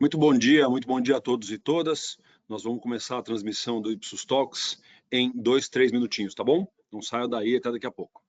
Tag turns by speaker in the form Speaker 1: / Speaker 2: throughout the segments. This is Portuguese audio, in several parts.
Speaker 1: Muito bom dia a todos e todas. Nós vamos começar a transmissão do Ipsos Talks em 2, 3 minutinhos, tá bom? Não saia daí até daqui a pouco.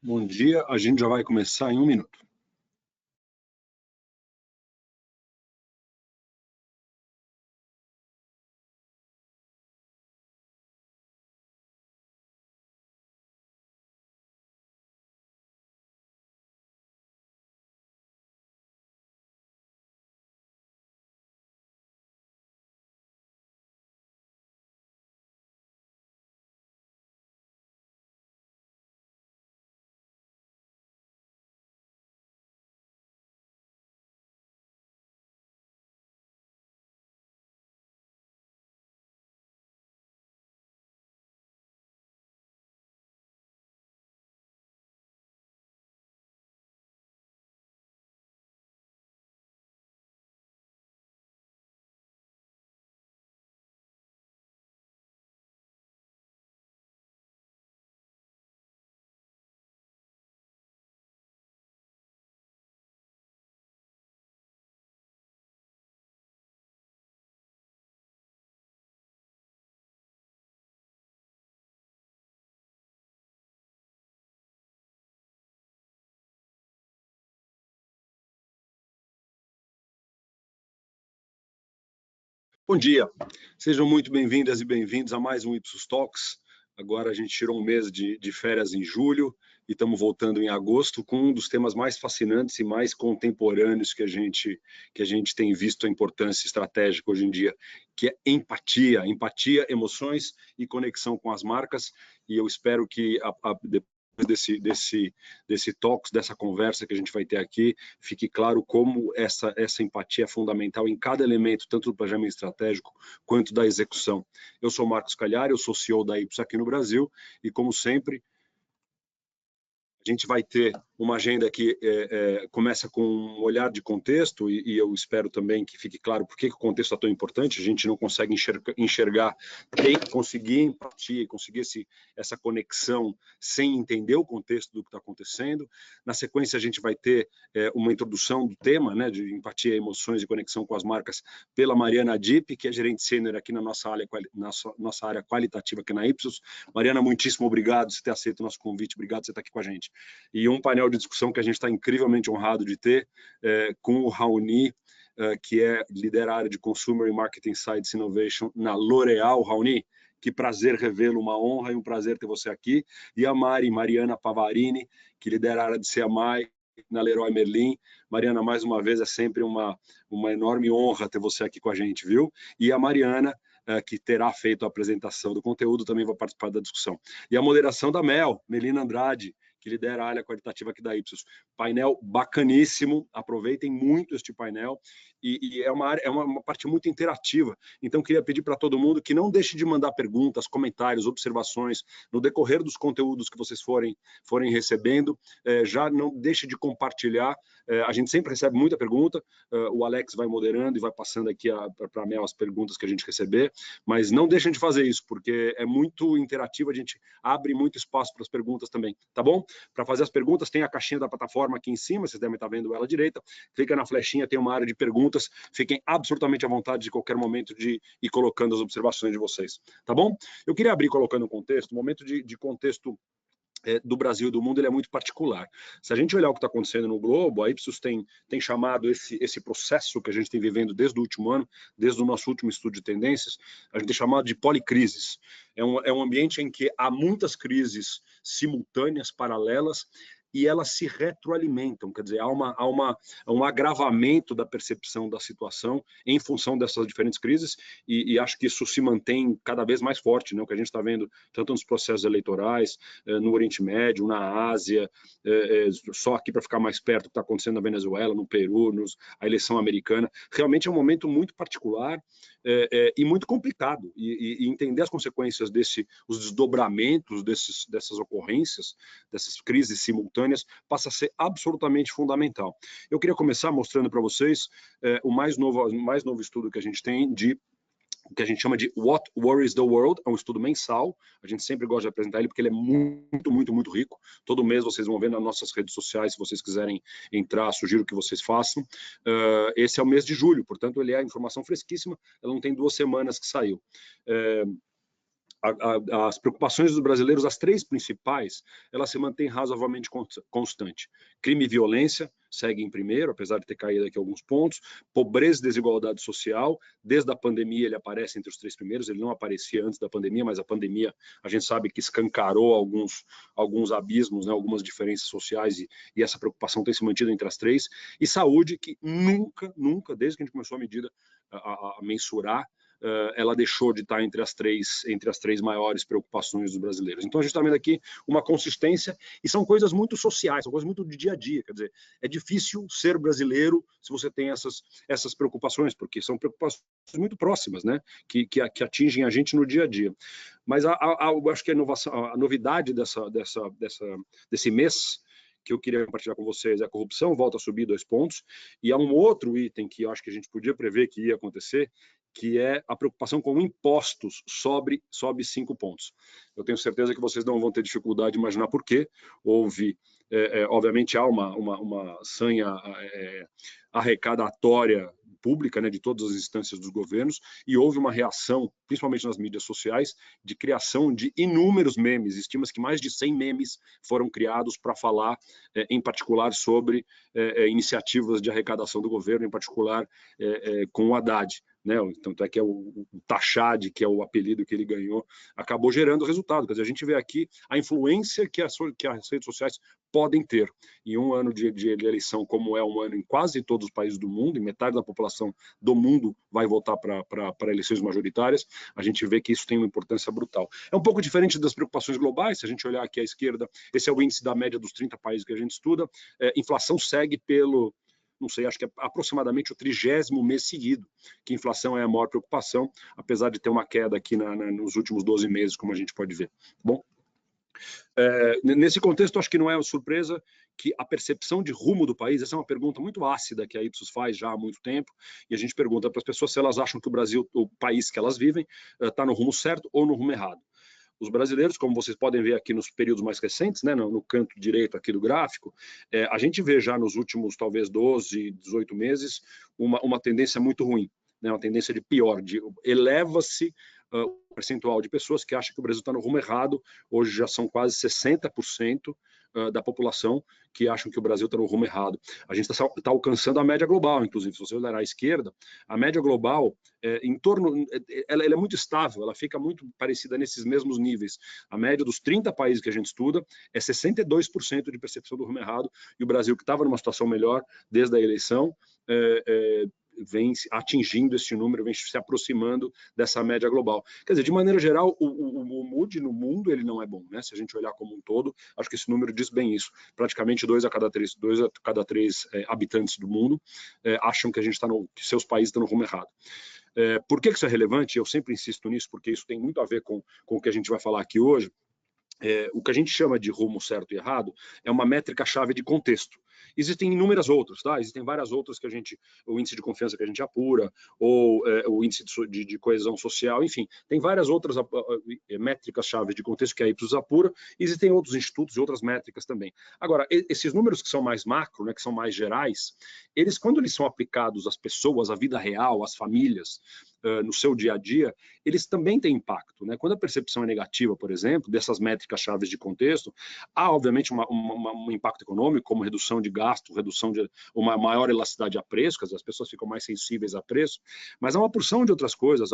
Speaker 1: Bom dia, a gente já vai começar em 1 minuto. Bom dia, sejam muito bem-vindas e bem-vindos a mais um Ipsos Talks. Agora a gente tirou um mês de férias em julho e estamos voltando em agosto com um dos temas mais fascinantes e mais contemporâneos que a gente tem visto a importância estratégica hoje em dia, que é empatia, emoções e conexão com as marcas. E eu espero que desse talks, dessa conversa que a gente vai ter aqui, fique claro como essa empatia é fundamental em cada elemento, tanto do planejamento estratégico quanto da execução. Eu sou Marcos Cagliari, eu sou CEO da Ipsos aqui no Brasil, e como sempre, a gente vai ter uma agenda que começa com um olhar de contexto, e eu espero também que fique claro por que o contexto é tão importante. A gente não consegue enxergar, conseguir empatia e conseguir essa conexão sem entender o contexto do que está acontecendo. Na sequência, a gente vai ter uma introdução do tema, né, de empatia, emoções e conexão com as marcas, pela Mariana Dipp, que é gerente sênior aqui na nossa área qualitativa aqui na Ipsos. Mariana, muitíssimo obrigado por ter aceito o nosso convite, obrigado por você estar aqui com a gente. E um painel de discussão que a gente está incrivelmente honrado de ter, com o Raoni, que lidera a área de Consumer e Marketing Insights Innovation na L'Oréal. Raoni, que prazer revê-lo, uma honra e um prazer ter você aqui. E a Mariana Pavarini, que lidera a área de CMI na Leroy Merlin. Mariana, mais uma vez, é sempre uma enorme honra ter você aqui com a gente, viu? E a Mariana, que terá feito a apresentação do conteúdo, também vai participar da discussão. E a moderação da Melina Andrade, que lidera a área qualitativa aqui da Ipsos. Painel bacaníssimo, aproveitem muito este painel, e é uma parte muito interativa. Então, queria pedir para todo mundo que não deixe de mandar perguntas, comentários, observações, no decorrer dos conteúdos que vocês forem recebendo. Já não deixe de compartilhar, a gente sempre recebe muita pergunta, o Alex vai moderando e vai passando aqui para a Mel as perguntas que a gente receber, mas não deixem de fazer isso, porque é muito interativo, a gente abre muito espaço para as perguntas também, tá bom? Para fazer as perguntas, tem a caixinha da plataforma aqui em cima, vocês devem estar vendo ela à direita, clica na flechinha, tem uma área de perguntas, fiquem absolutamente à vontade de qualquer momento de ir colocando as observações de vocês, tá bom? Eu queria abrir colocando um contexto, um momento de contexto do Brasil e do mundo, ele é muito particular. Se a gente olhar o que está acontecendo no globo, a Ipsos tem chamado esse processo que a gente tem vivendo desde o último ano, desde o nosso último estudo de tendências, a gente tem chamado de policrises. É um ambiente em que há muitas crises simultâneas, paralelas, e elas se retroalimentam, quer dizer, há um agravamento da percepção da situação em função dessas diferentes crises, e acho que isso se mantém cada vez mais forte, né? O que a gente está vendo tanto nos processos eleitorais, no Oriente Médio, na Ásia, só aqui para ficar mais perto do que está acontecendo na Venezuela, no Peru, a eleição americana. Realmente é um momento muito particular e muito complicado, e entender as consequências os desdobramentos dessas ocorrências, dessas crises simultâneas, passa a ser absolutamente fundamental. Eu queria começar mostrando para vocês o mais novo estudo que a gente tem o que a gente chama de What Worries the World, é um estudo mensal, a gente sempre gosta de apresentar ele porque ele é muito, muito, muito rico. Todo mês vocês vão ver nas nossas redes sociais, se vocês quiserem entrar, sugiro que vocês façam. Esse é o mês de julho, portanto ele é a informação fresquíssima, ela não tem 2 semanas que saiu. As preocupações dos brasileiros, as 3 principais, elas se mantêm razoavelmente constante. Crime e violência segue em primeiro, apesar de ter caído aqui alguns pontos. Pobreza e desigualdade social, desde a pandemia ele aparece entre os 3 primeiros, ele não aparecia antes da pandemia, mas a pandemia a gente sabe que escancarou alguns abismos, né, algumas diferenças sociais, e essa preocupação tem se mantido entre as 3. E saúde, que nunca, desde que a gente começou a mensurar, ela deixou de estar entre as três maiores preocupações dos brasileiros. Então a gente está vendo aqui uma consistência, e são coisas muito sociais, são coisas muito de dia a dia, quer dizer, é difícil ser brasileiro se você tem essas preocupações, porque são preocupações muito próximas, né, que atingem a gente no dia a dia. Mas eu acho que a novidade desse mês que eu queria compartilhar com vocês é a corrupção, volta a subir 2 pontos, e há um outro item que eu acho que a gente podia prever que ia acontecer, que é a preocupação com impostos, sobe 5 pontos. Eu tenho certeza que vocês não vão ter dificuldade de imaginar por quê. Obviamente há uma sanha arrecadatória pública, né, de todas as instâncias dos governos, e houve uma reação, principalmente nas mídias sociais, de criação de inúmeros memes. Estima-se que mais de 100 memes foram criados para falar, em particular, sobre iniciativas de arrecadação do governo, em particular com o Haddad. Né? Tanto é que o Tachad, que é o apelido que ele ganhou, acabou gerando resultado. Quer dizer, a gente vê aqui a influência que as redes sociais podem ter. Em um ano de eleição, como é um ano em quase todos os países do mundo, e metade da população do mundo vai votar para eleições majoritárias, a gente vê que isso tem uma importância brutal. É um pouco diferente das preocupações globais. Se a gente olhar aqui à esquerda, esse é o índice da média dos 30 países que a gente estuda. Inflação segue não sei, acho que é aproximadamente o 30º mês seguido, que a inflação é a maior preocupação, apesar de ter uma queda aqui nos últimos 12 meses, como a gente pode ver. Bom, nesse contexto, acho que não é uma surpresa que a percepção de rumo do país, essa é uma pergunta muito ácida que a Ipsos faz já há muito tempo, e a gente pergunta para as pessoas se elas acham que o Brasil, o país que elas vivem, está no rumo certo ou no rumo errado. Os brasileiros, como vocês podem ver aqui nos períodos mais recentes, né, no canto direito aqui do gráfico, a gente vê já nos últimos, talvez, 12, 18 meses, uma tendência muito ruim, né, uma tendência de pior, eleva-se o percentual de pessoas que acham que o Brasil está no rumo errado. Hoje já são quase 60% da população que acham que o Brasil está no rumo errado. A gente está alcançando a média global, inclusive, se você olhar à esquerda, a média global, ela é muito estável, ela fica muito parecida nesses mesmos níveis. A média dos 30 países que a gente estuda é 62% de percepção do rumo errado, e o Brasil, que estava numa situação melhor desde a eleição, vem atingindo esse número, vem se aproximando dessa média global. Quer dizer, de maneira geral, o mood no mundo ele não é bom, né? Se a gente olhar como um todo, acho que esse número diz bem isso. Praticamente 2 a cada 3 habitantes do mundo acham que que seus países estão no rumo errado. Por que isso é relevante? Eu sempre insisto nisso, porque isso tem muito a ver com o que a gente vai falar aqui hoje. O que a gente chama de rumo certo e errado é uma métrica-chave de contexto. Existem inúmeras outras, tá? Existem várias outras que o índice de confiança que a gente apura, ou o índice de coesão social, enfim, tem várias outras métricas-chave de contexto que a Ipsos apura, e existem outros institutos e outras métricas também. Agora, esses números que são mais macro, né, que são mais gerais, quando eles são aplicados às pessoas, à vida real, às famílias, no seu dia a dia, eles também têm impacto, né? Quando a percepção é negativa, por exemplo, dessas métricas-chave de contexto, há, obviamente, um impacto econômico, como redução de gasto, redução de uma maior elasticidade a preço, as pessoas ficam mais sensíveis a preço, mas há uma porção de outras coisas,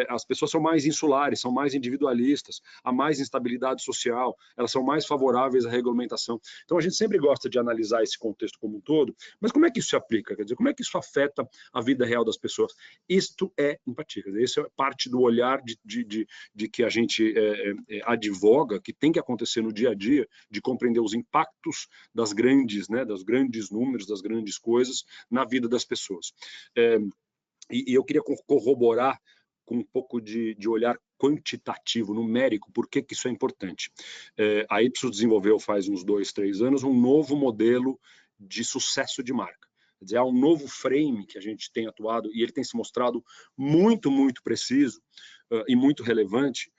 Speaker 1: as pessoas são mais insulares, são mais individualistas, há mais instabilidade social, elas são mais favoráveis à regulamentação. Então, a gente sempre gosta de analisar esse contexto como um todo, mas como é que isso se aplica? Quer dizer, como é que isso afeta a vida real das pessoas? Isto é empatia, quer dizer, isso é parte do olhar de que a gente advoga, que tem que acontecer no dia a dia, de compreender os impactos dos grandes números, das grandes coisas na vida das pessoas. E eu queria corroborar com um pouco de olhar quantitativo, numérico, por que isso é importante. A Ipsos desenvolveu faz uns 2, 3 anos um novo modelo de sucesso de marca. Quer dizer, há um novo frame que a gente tem atuado e ele tem se mostrado muito, muito preciso e muito relevante,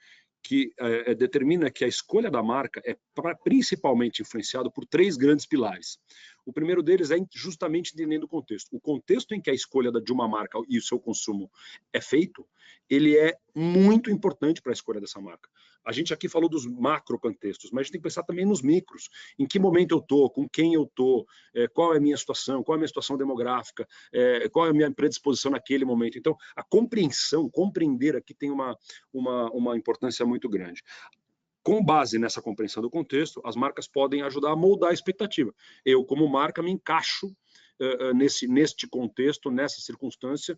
Speaker 1: que determina que a escolha da marca é principalmente influenciada por 3 grandes pilares. O primeiro deles é justamente entendendo o contexto. O contexto em que a escolha de uma marca e o seu consumo é feito, ele é muito importante para a escolha dessa marca. A gente aqui falou dos macro contextos, mas a gente tem que pensar também nos micros. Em que momento eu estou, com quem eu estou, qual é a minha situação, qual é a minha situação demográfica, qual é a minha predisposição naquele momento. Então, a compreender aqui tem uma importância muito grande. Com base nessa compreensão do contexto, as marcas podem ajudar a moldar a expectativa. Eu, como marca, me encaixo neste contexto, nessa circunstância,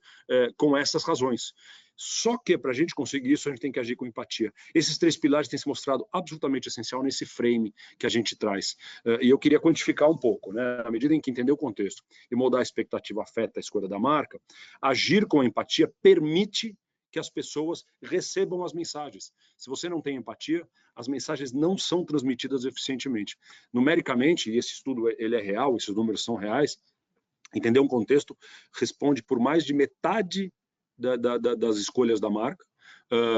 Speaker 1: com essas razões. Só que, para a gente conseguir isso, a gente tem que agir com empatia. Esses 3 pilares têm se mostrado absolutamente essencial nesse frame que a gente traz. E eu queria quantificar um pouco, né? À medida em que entender o contexto e moldar a expectativa afeta a escolha da marca, agir com empatia permite que as pessoas recebam as mensagens. Se você não tem empatia, as mensagens não são transmitidas eficientemente. Numericamente, e esse estudo ele é real, esses números são reais, entender um contexto responde por mais de metade das escolhas da marca,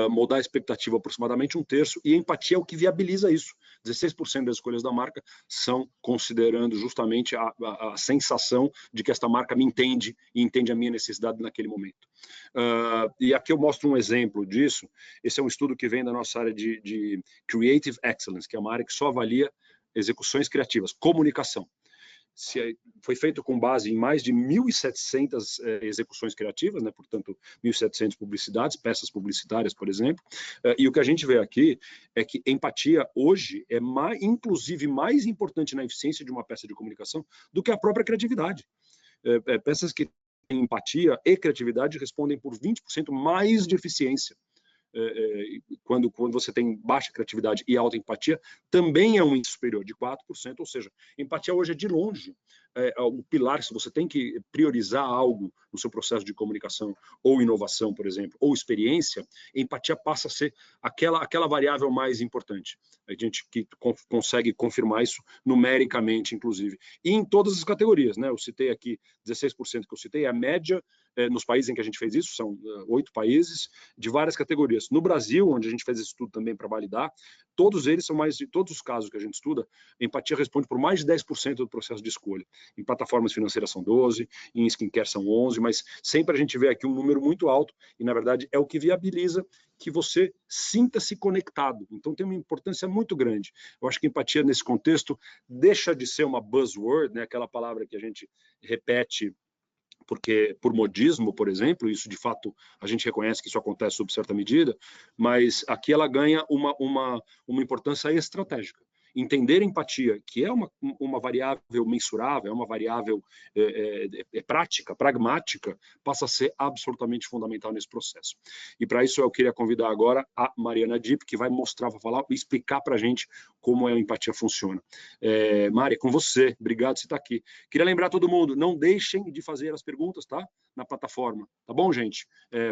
Speaker 1: moldar a expectativa aproximadamente 1/3, e a empatia é o que viabiliza isso. 16% das escolhas da marca são considerando justamente a sensação de que esta marca me entende e entende a minha necessidade naquele momento. E aqui eu mostro um exemplo disso. Esse é um estudo que vem da nossa área de Creative Excellence, que é uma área que só avalia execuções criativas, comunicação. Foi feito com base em mais de 1.700 execuções criativas, né? Portanto, 1.700 publicidades, peças publicitárias, por exemplo, e o que a gente vê aqui é que empatia hoje é inclusive mais importante na eficiência de uma peça de comunicação do que a própria criatividade. Peças que têm empatia e criatividade respondem por 20% mais de eficiência. Quando você tem baixa criatividade e alta empatia, também é um índice superior de 4%, ou seja, empatia hoje é de longe o pilar. Se você tem que priorizar algo no seu processo de comunicação ou inovação, por exemplo, ou experiência, empatia passa a ser aquela variável mais importante. A gente que consegue confirmar isso numericamente, inclusive, e em todas as categorias, né? Eu citei aqui 16% que eu citei, é a média nos países em que a gente fez isso, são 8 países, de várias categorias. No Brasil, onde a gente fez esse estudo também para validar, todos eles são mais de todos os casos que a gente estuda, a empatia responde por mais de 10% do processo de escolha. Em plataformas financeiras são 12, em skincare são 11, mas sempre a gente vê aqui um número muito alto e, na verdade, é o que viabiliza que você sinta-se conectado. Então, tem uma importância muito grande. Eu acho que empatia, nesse contexto, deixa de ser uma buzzword, né? Aquela palavra que a gente repete porque por modismo, por exemplo, isso de fato a gente reconhece que isso acontece sob certa medida, mas aqui ela ganha uma importância estratégica. Entender empatia, que é uma variável mensurável, é uma variável prática, pragmática, passa a ser absolutamente fundamental nesse processo. E para isso eu queria convidar agora a Mariana Dipp, que vai mostrar, vai falar, explicar para a gente como a empatia funciona. Mari, com você, obrigado por você estar aqui. Queria lembrar todo mundo, não deixem de fazer as perguntas, tá? Na plataforma, tá bom, gente?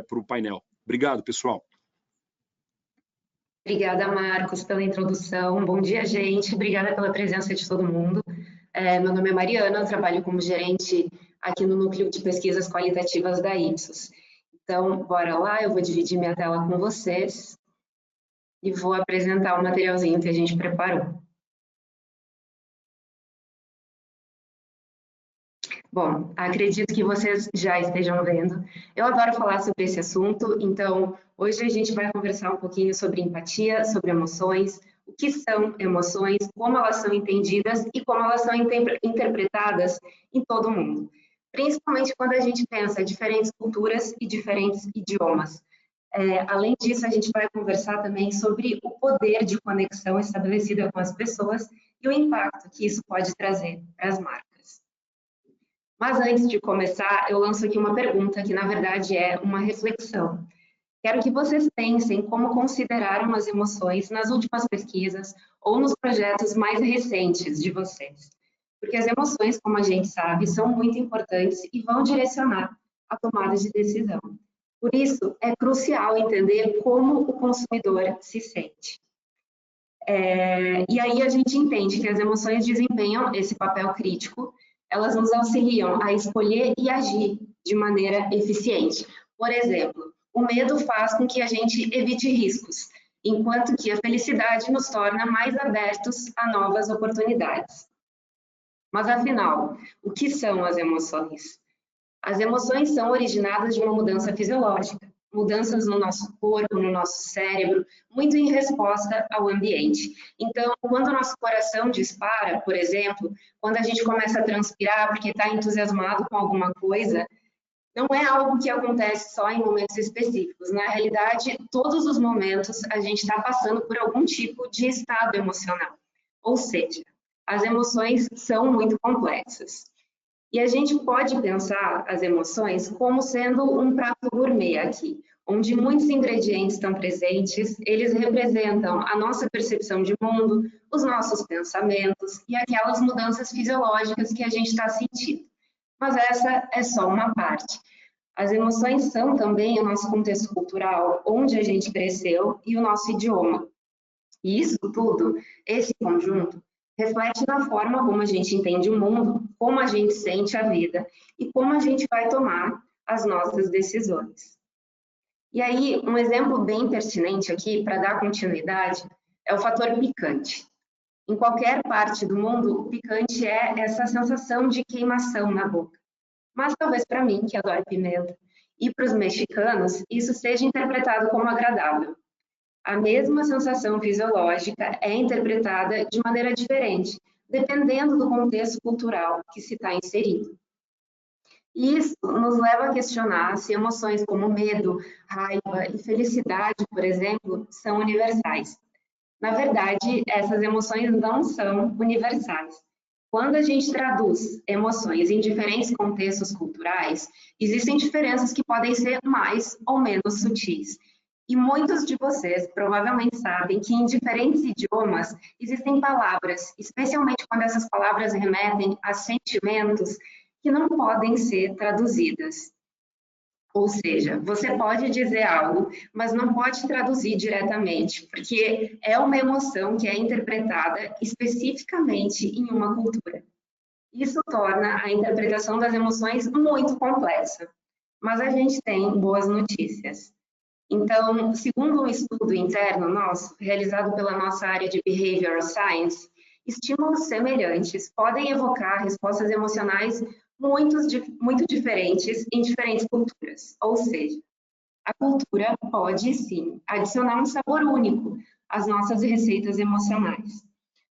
Speaker 1: Para o painel. Obrigado, pessoal.
Speaker 2: Obrigada, Marcos, pela introdução. Bom dia, gente. Obrigada pela presença de todo mundo. Meu nome é Mariana, eu trabalho como gerente aqui no Núcleo de Pesquisas Qualitativas da Ipsos. Então, bora lá, eu vou dividir minha tela com vocês e vou apresentar o materialzinho que a gente preparou. Bom, acredito que vocês já estejam vendo. Eu adoro falar sobre esse assunto, então hoje a gente vai conversar um pouquinho sobre empatia, sobre emoções, o que são emoções, como elas são entendidas e como elas são interpretadas em todo o mundo. Principalmente quando a gente pensa em diferentes culturas e diferentes idiomas. Além disso, a gente vai conversar também sobre o poder de conexão estabelecida com as pessoas e o impacto que isso pode trazer para as marcas. Mas antes de começar, eu lanço aqui uma pergunta que, na verdade, é uma reflexão. Quero que vocês pensem como consideraram as emoções nas últimas pesquisas ou nos projetos mais recentes de vocês. Porque as emoções, como a gente sabe, são muito importantes e vão direcionar a tomada de decisão. Por isso, é crucial entender como o consumidor se sente. E aí a gente entende que as emoções desempenham esse papel crítico. Elas nos auxiliam a escolher e agir de maneira eficiente. Por exemplo, o medo faz com que a gente evite riscos, enquanto que a felicidade nos torna mais abertos a novas oportunidades. Mas, afinal, o que são as emoções? As emoções são originadas de uma mudança fisiológica, mudanças no nosso corpo, no nosso cérebro, muito em resposta ao ambiente. Então, quando o nosso coração dispara, por exemplo, quando a gente começa a transpirar porque está entusiasmado com alguma coisa, não é algo que acontece só em momentos específicos. Na realidade, todos os momentos a gente está passando por algum tipo de estado emocional. Ou seja, as emoções são muito complexas. E a gente pode pensar as emoções como sendo um prato gourmet aqui, onde muitos ingredientes estão presentes, eles representam a nossa percepção de mundo, os nossos pensamentos e aquelas mudanças fisiológicas que a gente está sentindo. Mas essa é só uma parte. As emoções são também o nosso contexto cultural, onde a gente cresceu e o nosso idioma. E isso tudo, esse conjunto, reflete na forma como a gente entende o mundo, como a gente sente a vida e como a gente vai tomar as nossas decisões. E aí, um exemplo bem pertinente aqui, para dar continuidade, é o fator picante. Em qualquer parte do mundo, o picante é essa sensação de queimação na boca. Mas talvez para mim, que adoro pimenta, e para os mexicanos, isso seja interpretado como agradável. A mesma sensação fisiológica é interpretada de maneira diferente, dependendo do contexto cultural que se está inserido. E isso nos leva a questionar se emoções como medo, raiva e felicidade, por exemplo, são universais. Na verdade, essas emoções não são universais. Quando a gente traduz emoções em diferentes contextos culturais, existem diferenças que podem ser mais ou menos sutis. E muitos de vocês provavelmente sabem que em diferentes idiomas existem palavras, especialmente quando essas palavras remetem a sentimentos que não podem ser traduzidas. Ou seja, você pode dizer algo, mas não pode traduzir diretamente, porque é uma emoção que é interpretada especificamente em uma cultura. Isso torna a interpretação das emoções muito complexa. Mas a gente tem boas notícias. Então, segundo um estudo interno nosso, realizado pela nossa área de Behavioral Science, estímulos semelhantes podem evocar respostas emocionais muito diferentes em diferentes culturas. Ou seja, a cultura pode, sim, adicionar um sabor único às nossas receitas emocionais.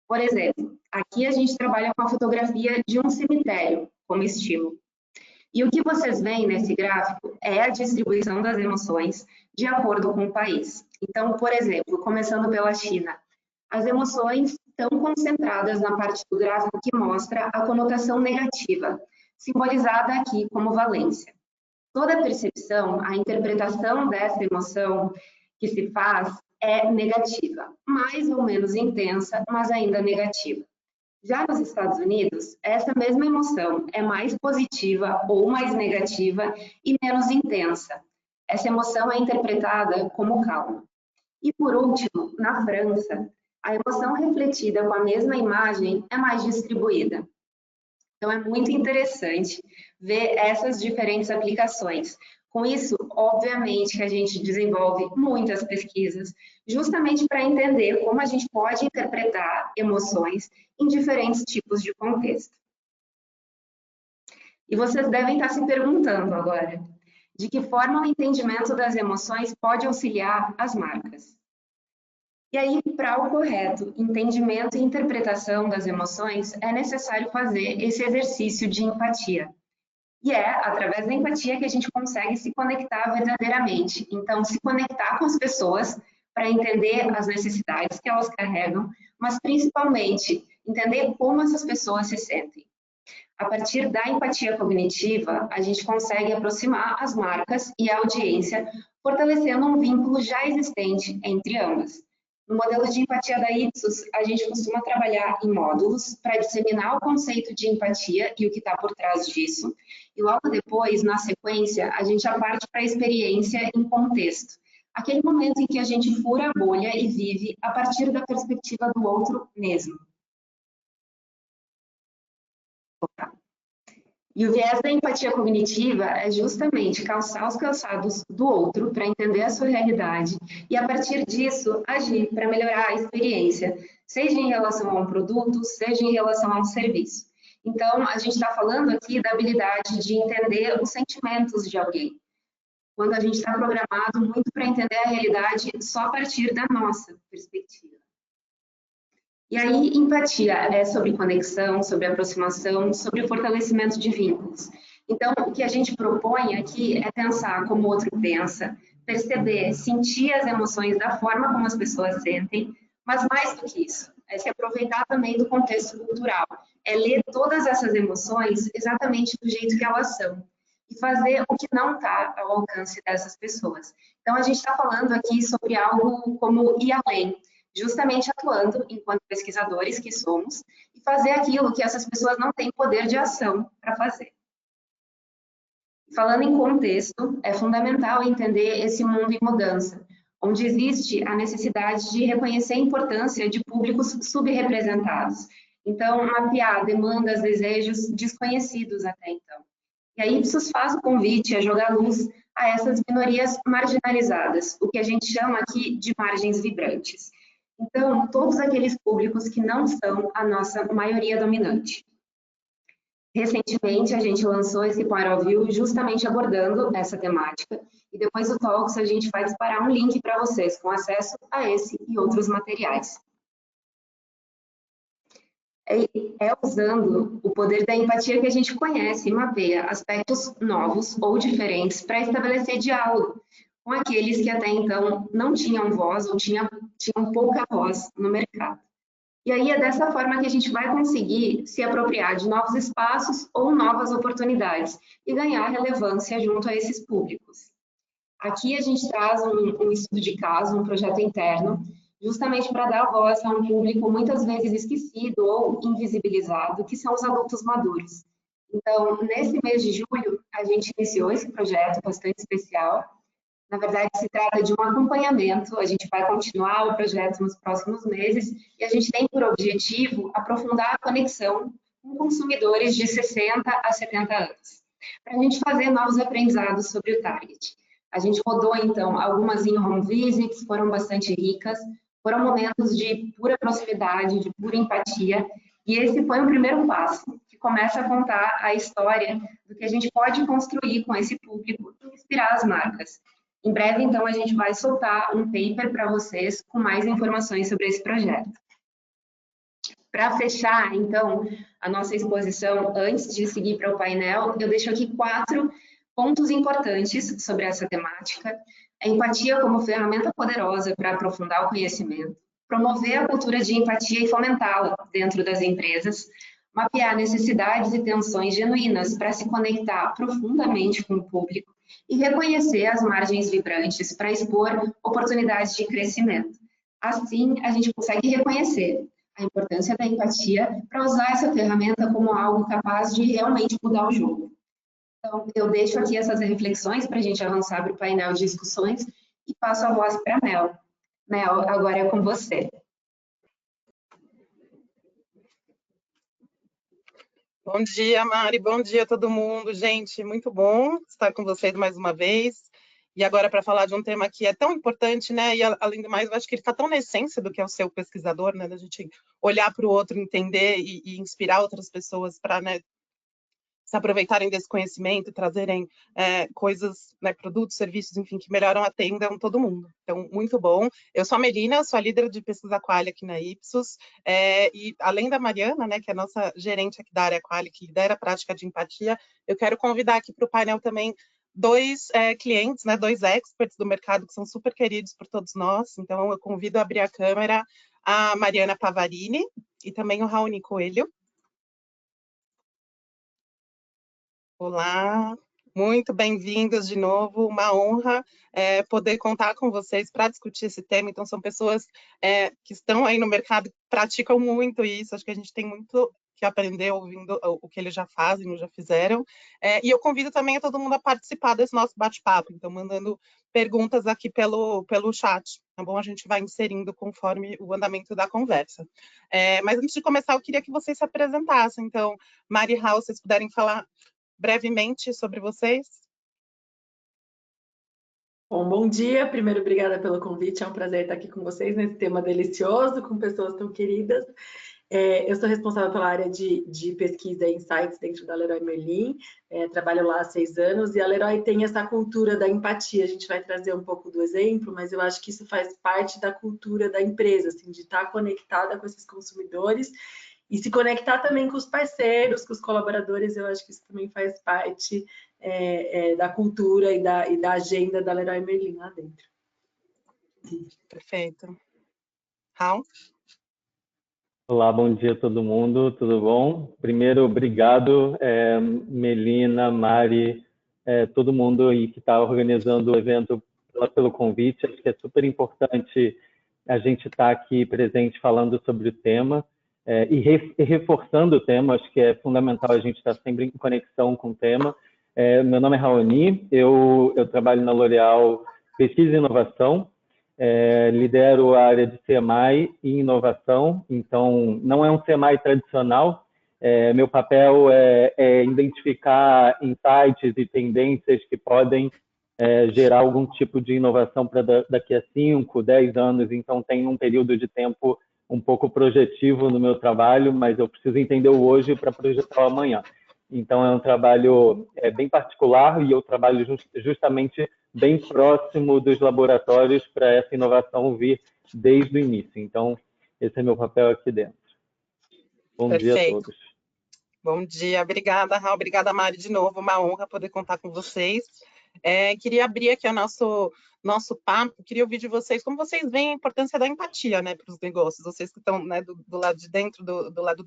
Speaker 2: Por exemplo, aqui a gente trabalha com a fotografia de um cemitério como estímulo. E o que vocês veem nesse gráfico é a distribuição das emoções de acordo com o país. Então, por exemplo, começando pela China, as emoções estão concentradas na parte do gráfico que mostra a conotação negativa, simbolizada aqui como valência. Toda a percepção, a interpretação dessa emoção que se faz é negativa, mais ou menos intensa, mas ainda negativa. Já nos Estados Unidos, essa mesma emoção é mais positiva ou mais negativa e menos intensa. Essa emoção é interpretada como calma. E por último, na França, a emoção refletida com a mesma imagem é mais distribuída. Então é muito interessante ver essas diferentes aplicações. Com isso, obviamente, que a gente desenvolve muitas pesquisas, justamente para entender como a gente pode interpretar emoções em diferentes tipos de contexto. E vocês devem estar se perguntando agora, de que forma o entendimento das emoções pode auxiliar as marcas? E aí, para o correto entendimento e interpretação das emoções, é necessário fazer esse exercício de empatia. E é através da empatia que a gente consegue se conectar verdadeiramente. Então, se conectar com as pessoas para entender as necessidades que elas carregam, mas principalmente entender como essas pessoas se sentem. A partir da empatia cognitiva, a gente consegue aproximar as marcas e a audiência, fortalecendo um vínculo já existente entre ambas. No modelo de empatia da Ipsos, a gente costuma trabalhar em módulos para disseminar o conceito de empatia e o que está por trás disso. E logo depois, na sequência, a gente já parte para a experiência em contexto. Aquele momento em que a gente fura a bolha e vive a partir da perspectiva do outro mesmo. E o viés da empatia cognitiva é justamente calçar os calçados do outro para entender a sua realidade e, a partir disso, agir para melhorar a experiência, seja em relação a um produto, seja em relação a um serviço. Então, a gente está falando aqui da habilidade de entender os sentimentos de alguém, quando a gente está programado muito para entender a realidade só a partir da nossa perspectiva. E aí, empatia é sobre conexão, sobre aproximação, sobre fortalecimento de vínculos. Então, o que a gente propõe aqui é pensar como o outro pensa, perceber, sentir as emoções da forma como as pessoas sentem, mas mais do que isso, é se aproveitar também do contexto cultural, é ler todas essas emoções exatamente do jeito que elas são e fazer o que não está ao alcance dessas pessoas. Então, a gente está falando aqui sobre algo como ir além, justamente atuando enquanto pesquisadores que somos e fazer aquilo que essas pessoas não têm poder de ação para fazer. Falando em contexto, é fundamental entender esse mundo em mudança, onde existe a necessidade de reconhecer a importância de públicos subrepresentados. Então, mapear demandas, desejos desconhecidos até então. E a Ipsos faz o convite a jogar luz a essas minorias marginalizadas, o que a gente chama aqui de margens vibrantes. Então, todos aqueles públicos que não são a nossa maioria dominante. Recentemente, a gente lançou esse Point of View justamente abordando essa temática, e depois do Talks a gente vai disparar um link para vocês com acesso a esse e outros materiais. É usando o poder da empatia que a gente conhece e mapeia aspectos novos ou diferentes para estabelecer diálogo com aqueles que até então não tinham voz ou tinham pouca voz no mercado. E aí é dessa forma que a gente vai conseguir se apropriar de novos espaços ou novas oportunidades e ganhar relevância junto a esses públicos. Aqui a gente traz um estudo de caso, um projeto interno, justamente para dar voz a um público muitas vezes esquecido ou invisibilizado, que são os adultos maduros. Então, nesse mês de julho, a gente iniciou esse projeto bastante especial. Na verdade, se trata de um acompanhamento, a gente vai continuar o projeto nos próximos meses e a gente tem por objetivo aprofundar a conexão com consumidores de 60 a 70 anos. para a gente fazer novos aprendizados sobre o target. A gente rodou, então, algumas in-home visits, foram bastante ricas, foram momentos de pura proximidade, de pura empatia, e esse foi o primeiro passo, que começa a contar a história do que a gente pode construir com esse público e inspirar as marcas. Em breve, então, a gente vai soltar um paper para vocês com mais informações sobre esse projeto. Para fechar, então, a nossa exposição, antes de seguir para o painel, eu deixo aqui 4 pontos importantes sobre essa temática. A empatia como ferramenta poderosa para aprofundar o conhecimento, promover a cultura de empatia e fomentá-la dentro das empresas, mapear necessidades e tensões genuínas para se conectar profundamente com o público e reconhecer as margens vibrantes para expor oportunidades de crescimento. Assim, a gente consegue reconhecer a importância da empatia para usar essa ferramenta como algo capaz de realmente mudar o jogo. Então, eu deixo aqui essas reflexões para a gente avançar para o painel de discussões e passo a voz para a Mel. Mel, agora é com você.
Speaker 3: Bom dia, Mari. Bom dia a todo mundo. Gente, muito bom estar com vocês mais uma vez. E agora para falar de um tema que é tão importante, né? E além do mais, eu acho que ele está tão na essência do que é o seu pesquisador, né? Da gente olhar para o outro, entender e inspirar outras pessoas para, né, se aproveitarem desse conhecimento, trazerem coisas, né, produtos, serviços, enfim, que melhoram, atendam todo mundo. Então, muito bom. Eu sou a Melina, sou a líder de pesquisa Qualy aqui na Ipsos, e além da Mariana, né, que é a nossa gerente aqui da área Qualy, que lidera a prática de empatia, eu quero convidar aqui para o painel também 2 clientes, né, 2 experts do mercado que são super queridos por todos nós. Então, eu convido a abrir a câmera a Mariana Pavarini e também o Raoni Coelho. Olá, muito bem-vindos de novo, uma honra poder contar com vocês para discutir esse tema. Então, são pessoas que estão aí no mercado, praticam muito isso, acho que a gente tem muito que aprender ouvindo o que eles já fazem ou já fizeram. E eu convido também a todo mundo a participar desse nosso bate-papo, então mandando perguntas aqui pelo chat, tá bom? A gente vai inserindo conforme o andamento da conversa. Mas antes de começar, eu queria que vocês se apresentassem. Então, Mari e Raul, vocês puderem falar brevemente sobre vocês?
Speaker 4: Bom dia. Primeiro, obrigada pelo convite. É um prazer estar aqui com vocês nesse tema delicioso, com pessoas tão queridas. Eu sou responsável pela área de pesquisa e insights dentro da Leroy Merlin. Trabalho lá há 6 anos e a Leroy tem essa cultura da empatia. A gente vai trazer um pouco do exemplo, mas eu acho que isso faz parte da cultura da empresa, assim, de estar conectada com esses consumidores e se conectar também com os parceiros, com os colaboradores. Eu acho que isso também faz parte da cultura e da agenda da Leroy Merlin lá dentro.
Speaker 3: Perfeito. Raul?
Speaker 5: Olá, bom dia a todo mundo, tudo bom? Primeiro, obrigado, Melina, Mari, todo mundo aí que está organizando o evento pelo convite. Acho que é super importante a gente estar aqui presente falando sobre o tema. E reforçando o tema, acho que é fundamental a gente estar sempre em conexão com o tema. Meu nome é Raoni, eu trabalho na L'Oréal Pesquisa e Inovação, lidero a área de CMI e inovação, então não é um CMI tradicional. Meu papel é identificar insights e tendências que podem gerar algum tipo de inovação para daqui a 5, 10 anos, então tem um período de tempo um pouco projetivo no meu trabalho, mas eu preciso entender o hoje para projetar o amanhã. Então, é um trabalho bem particular e eu trabalho justamente bem próximo dos laboratórios para essa inovação vir desde o início. Então, esse é meu papel aqui dentro. Bom
Speaker 3: Perfeito.
Speaker 5: dia a todos.
Speaker 3: Bom dia, obrigada, Raul, obrigada, Mari, de novo, uma honra poder contar com vocês. Queria abrir aqui o nosso papo, queria ouvir de vocês como vocês veem a importância da empatia, né, para os negócios, vocês que estão, né, do lado de dentro, do lado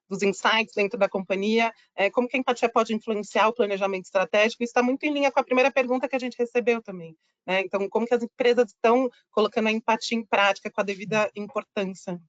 Speaker 3: dos insights dentro da companhia, como que a empatia pode influenciar o planejamento estratégico. Isso está muito em linha com a primeira pergunta que a gente recebeu também, né? Então, como que as empresas estão colocando a empatia em prática com a devida importância?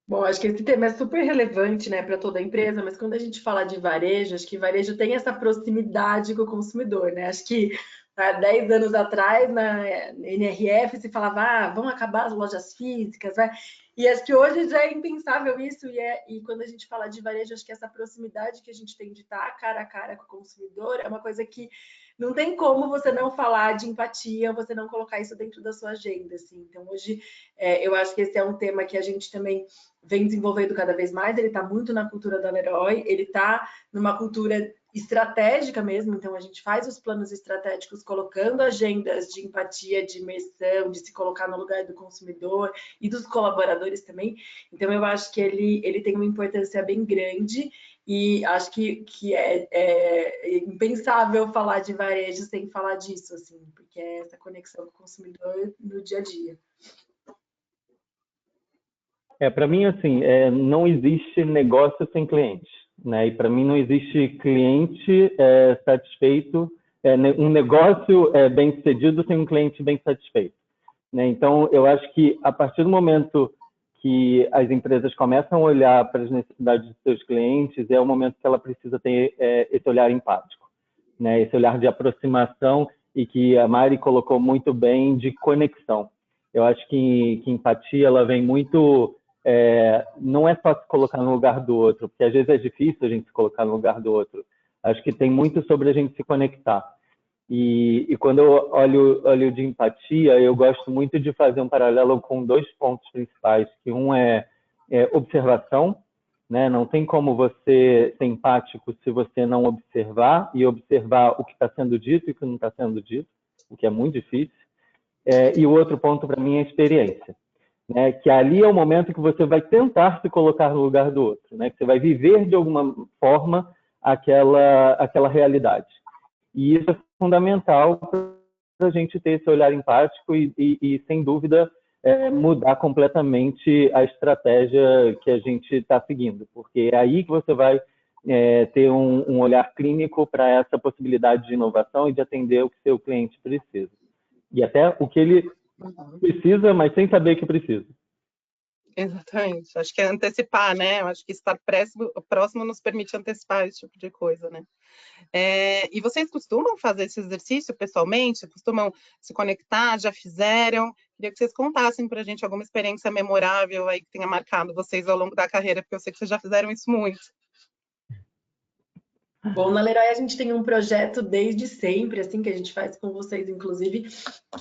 Speaker 4: Bom, acho que esse tema é super relevante, né, para toda a empresa, mas quando a gente fala de varejo, acho que varejo tem essa proximidade com o consumidor, né? Acho que há 10 anos atrás, na NRF, se falava, vão acabar as lojas físicas, vai. E acho que hoje já é impensável isso, e quando a gente fala de varejo, acho que essa proximidade que a gente tem de estar cara a cara com o consumidor é uma coisa que não tem como você não falar de empatia, você não colocar isso dentro da sua agenda, assim. Então, hoje, eu acho que esse é um tema que a gente também vem desenvolvendo cada vez mais, ele está muito na cultura da Leroy, ele está numa cultura estratégica mesmo, então a gente faz os planos estratégicos colocando agendas de empatia, de imersão, de se colocar no lugar do consumidor e dos colaboradores também. Então eu acho que ele tem uma importância bem grande e acho que é impensável falar de varejo sem falar disso, assim, porque é essa conexão com o consumidor no dia a dia.
Speaker 5: Para mim, assim, não existe negócio sem cliente, né? E para mim não existe cliente satisfeito, um negócio bem sucedido sem um cliente bem satisfeito, né? Então, eu acho que a partir do momento que as empresas começam a olhar para as necessidades dos seus clientes, é o momento que ela precisa ter esse olhar empático, né? Esse olhar de aproximação e que a Mari colocou muito bem, de conexão. Eu acho que empatia ela vem muito... não é só se colocar no lugar do outro, porque às vezes é difícil a gente se colocar no lugar do outro. Acho que tem muito sobre a gente se conectar. E quando eu olho de empatia, eu gosto muito de fazer um paralelo com dois pontos principais, que um é observação, né? Não tem como você ser empático se você não observar, e observar o que está sendo dito e o que não está sendo dito, o que é muito difícil. E o outro ponto, para mim, é a experiência, né? Que ali é o momento que você vai tentar se colocar no lugar do outro, né? Que você vai viver de alguma forma aquela realidade. E isso é fundamental para a gente ter esse olhar empático e sem dúvida, mudar completamente a estratégia que a gente está seguindo, porque é aí que você vai ter um olhar clínico para essa possibilidade de inovação e de atender o que seu cliente precisa. E até o que ele precisa, mas sem saber que precisa.
Speaker 3: Exatamente. Acho que é antecipar, né? Acho que estar próximo nos permite antecipar esse tipo de coisa, né? E vocês costumam fazer esse exercício pessoalmente? Costumam se conectar? Já fizeram? Queria que vocês contassem para a gente alguma experiência memorável aí que tenha marcado vocês ao longo da carreira, porque eu sei que vocês já fizeram isso muito.
Speaker 4: Bom, na Leroy a gente tem um projeto desde sempre, assim, que a gente faz com vocês, inclusive,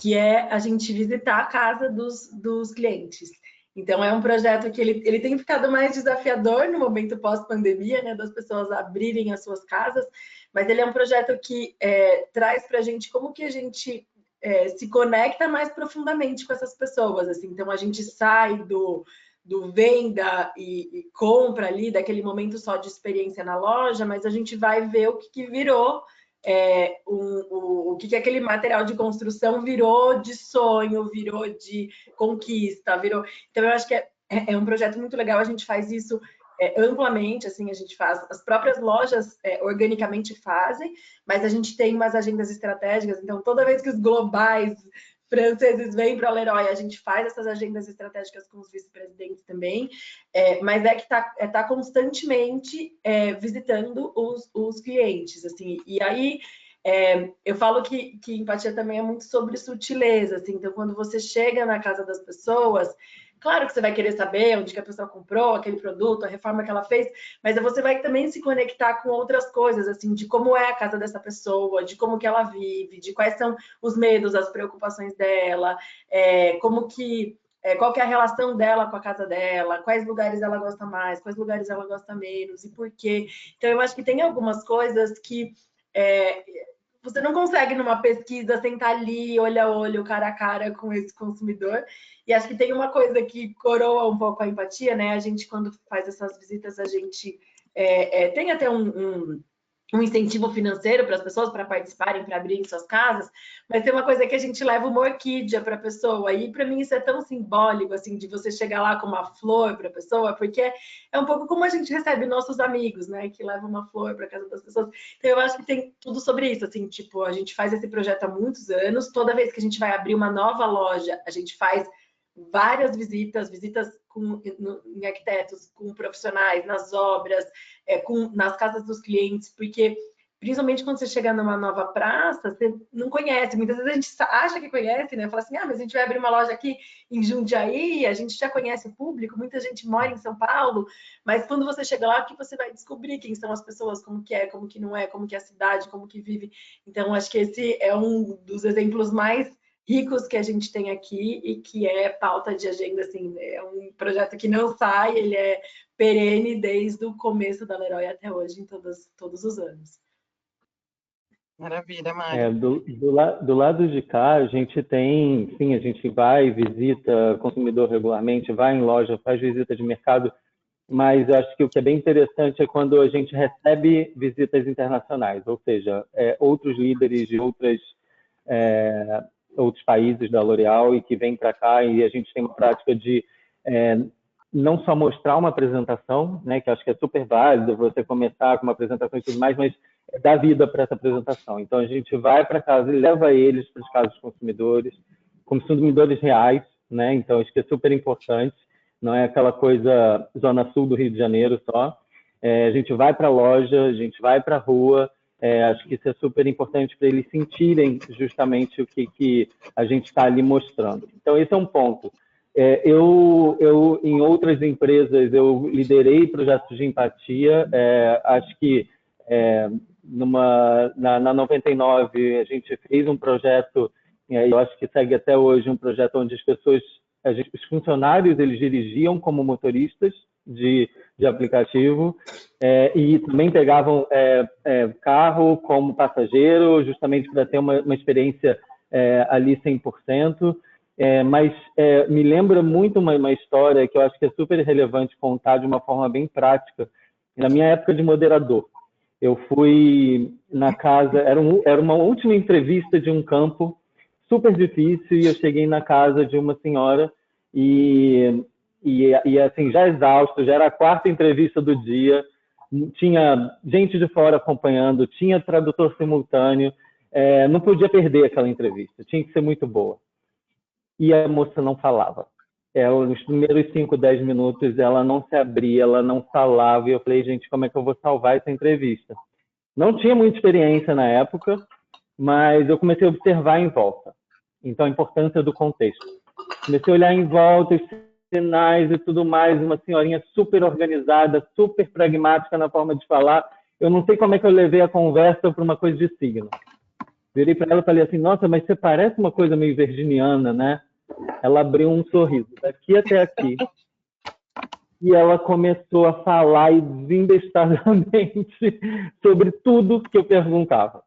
Speaker 4: que é a gente visitar a casa dos clientes. Então, é um projeto que ele tem ficado mais desafiador no momento pós-pandemia, né, das pessoas abrirem as suas casas, mas ele é um projeto que traz para a gente como que a gente se conecta mais profundamente com essas pessoas, assim. Então, a gente sai do venda e compra ali, daquele momento só de experiência na loja, mas a gente vai ver o que virou, o que aquele material de construção virou de sonho, virou de conquista, virou... Então, eu acho que é um projeto muito legal, a gente faz isso amplamente, assim, a gente faz, as próprias lojas organicamente fazem, mas a gente tem umas agendas estratégicas, então toda vez que os globais franceses vêm para a Leroy, a gente faz essas agendas estratégicas com os vice-presidentes também, mas que tá constantemente visitando os clientes, assim, e aí eu falo que empatia também é muito sobre sutileza, assim, então quando você chega na casa das pessoas, claro que você vai querer saber onde que a pessoa comprou aquele produto, a reforma que ela fez, mas você vai também se conectar com outras coisas, assim, de como é a casa dessa pessoa, de como que ela vive, de quais são os medos, as preocupações dela, qual que é a relação dela com a casa dela, quais lugares ela gosta mais, quais lugares ela gosta menos e por quê. Então, eu acho que tem algumas coisas que você não consegue, numa pesquisa, sentar ali, olho a olho, cara a cara com esse consumidor. E acho que tem uma coisa que coroa um pouco a empatia, né? A gente, quando faz essas visitas, a gente tem até um incentivo financeiro para as pessoas para participarem, para abrirem suas casas, mas tem uma coisa que a gente leva uma orquídea para a pessoa, e para mim isso é tão simbólico, assim, de você chegar lá com uma flor para a pessoa, porque é um pouco como a gente recebe nossos amigos, né, que levam uma flor para casa das pessoas. Então eu acho que tem tudo sobre isso, assim, tipo, a gente faz esse projeto há muitos anos, toda vez que a gente vai abrir uma nova loja, a gente faz várias visitas em arquitetos, com profissionais, nas obras, nas casas dos clientes, porque principalmente quando você chega numa nova praça, você não conhece. Muitas vezes a gente acha que conhece, né? Fala assim, mas a gente vai abrir uma loja aqui em Jundiaí, a gente já conhece o público, muita gente mora em São Paulo, mas quando você chega lá, que você vai descobrir quem são as pessoas, como que é, como que não é, como que é a cidade, como que vive. Então, acho que esse é um dos exemplos mais ricos que a gente tem aqui e que é pauta de agenda, assim, é um projeto que não sai, ele é perene desde o começo da Leroy até hoje, em todos os anos.
Speaker 3: Maravilha, Mari.
Speaker 5: Do lado de cá, a gente tem, sim, a gente vai, visita consumidor regularmente, vai em loja, faz visita de mercado, mas eu acho que o que é bem interessante é quando a gente recebe visitas internacionais, ou seja, outros líderes de outros países da L'Oréal e que vêm para cá, e a gente tem uma prática de não só mostrar uma apresentação, né, que acho que é super válido você começar com uma apresentação e tudo mais, mas dar vida para essa apresentação. Então, a gente vai para casa e leva eles para os casos consumidores reais, né? Então, acho que é super importante, não é aquela coisa zona sul do Rio de Janeiro só. A gente vai para a loja, a gente vai para a rua, acho que isso é super importante para eles sentirem justamente o que a gente está ali mostrando. Então, esse é um ponto. Eu, em outras empresas, eu liderei projetos de empatia. Acho que na 99 a gente fez um projeto, eu acho que segue até hoje, um projeto onde os funcionários, eles dirigiam como motoristas de aplicativo e também pegavam carro como passageiro, justamente para ter uma experiência ali 100%. Mas me lembra muito uma história que eu acho que é super relevante contar de uma forma bem prática. Na minha época de moderador, eu fui na casa, era uma última entrevista de um campo super difícil, e eu cheguei na casa de uma senhora e assim, já exausto, já era a quarta entrevista do dia, tinha gente de fora acompanhando, tinha tradutor simultâneo, não podia perder aquela entrevista, tinha que ser muito boa. E a moça não falava. Nos primeiros 5, 10 minutos, ela não se abria, ela não falava, e eu falei, gente, como é que eu vou salvar essa entrevista? Não tinha muita experiência na época, mas eu comecei a observar em volta. Então, a importância do contexto. Comecei a olhar em volta, os sinais e tudo mais, uma senhorinha super organizada, super pragmática na forma de falar. Eu não sei como é que eu levei a conversa para uma coisa de signo. Virei para ela e falei assim, nossa, mas você parece uma coisa meio virginiana, né? Ela abriu um sorriso, daqui até aqui. E ela começou a falar desembestadamente sobre tudo que eu perguntava.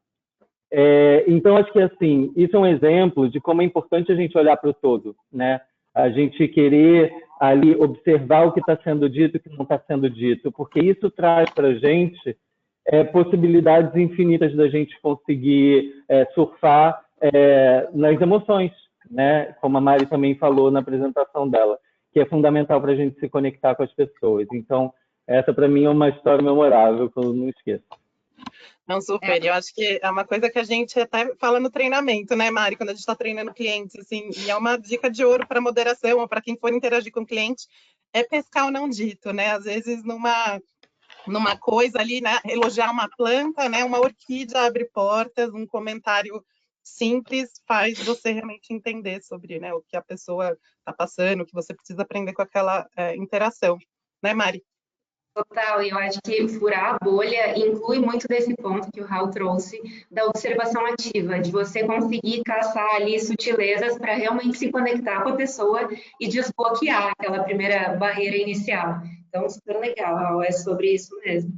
Speaker 5: Então, acho que assim, isso é um exemplo de como é importante a gente olhar para o todo, né? A gente querer ali observar o que está sendo dito e o que não está sendo dito, porque isso traz para a gente possibilidades infinitas da gente conseguir surfar nas emoções, né? Como a Mari também falou na apresentação dela, que é fundamental para a gente se conectar com as pessoas. Então, essa para mim é uma história memorável que eu não esqueço.
Speaker 3: Não, super. Eu acho que é uma coisa que a gente até fala no treinamento, né, Mari? Quando a gente está treinando clientes, assim, e é uma dica de ouro para moderação ou para quem for interagir com o cliente, é pescar o não dito, né? Às vezes, numa coisa ali, né? Elogiar uma planta, né? Uma orquídea abre portas, um comentário simples faz você realmente entender sobre, né, o que a pessoa está passando, o que você precisa aprender com aquela interação. Né, Mari?
Speaker 2: Total, e eu acho que furar a bolha inclui muito desse ponto que o Raul trouxe, da observação ativa, de você conseguir caçar ali sutilezas para realmente se conectar com a pessoa e desbloquear aquela primeira barreira inicial. Então, super legal, Raul, é sobre isso mesmo.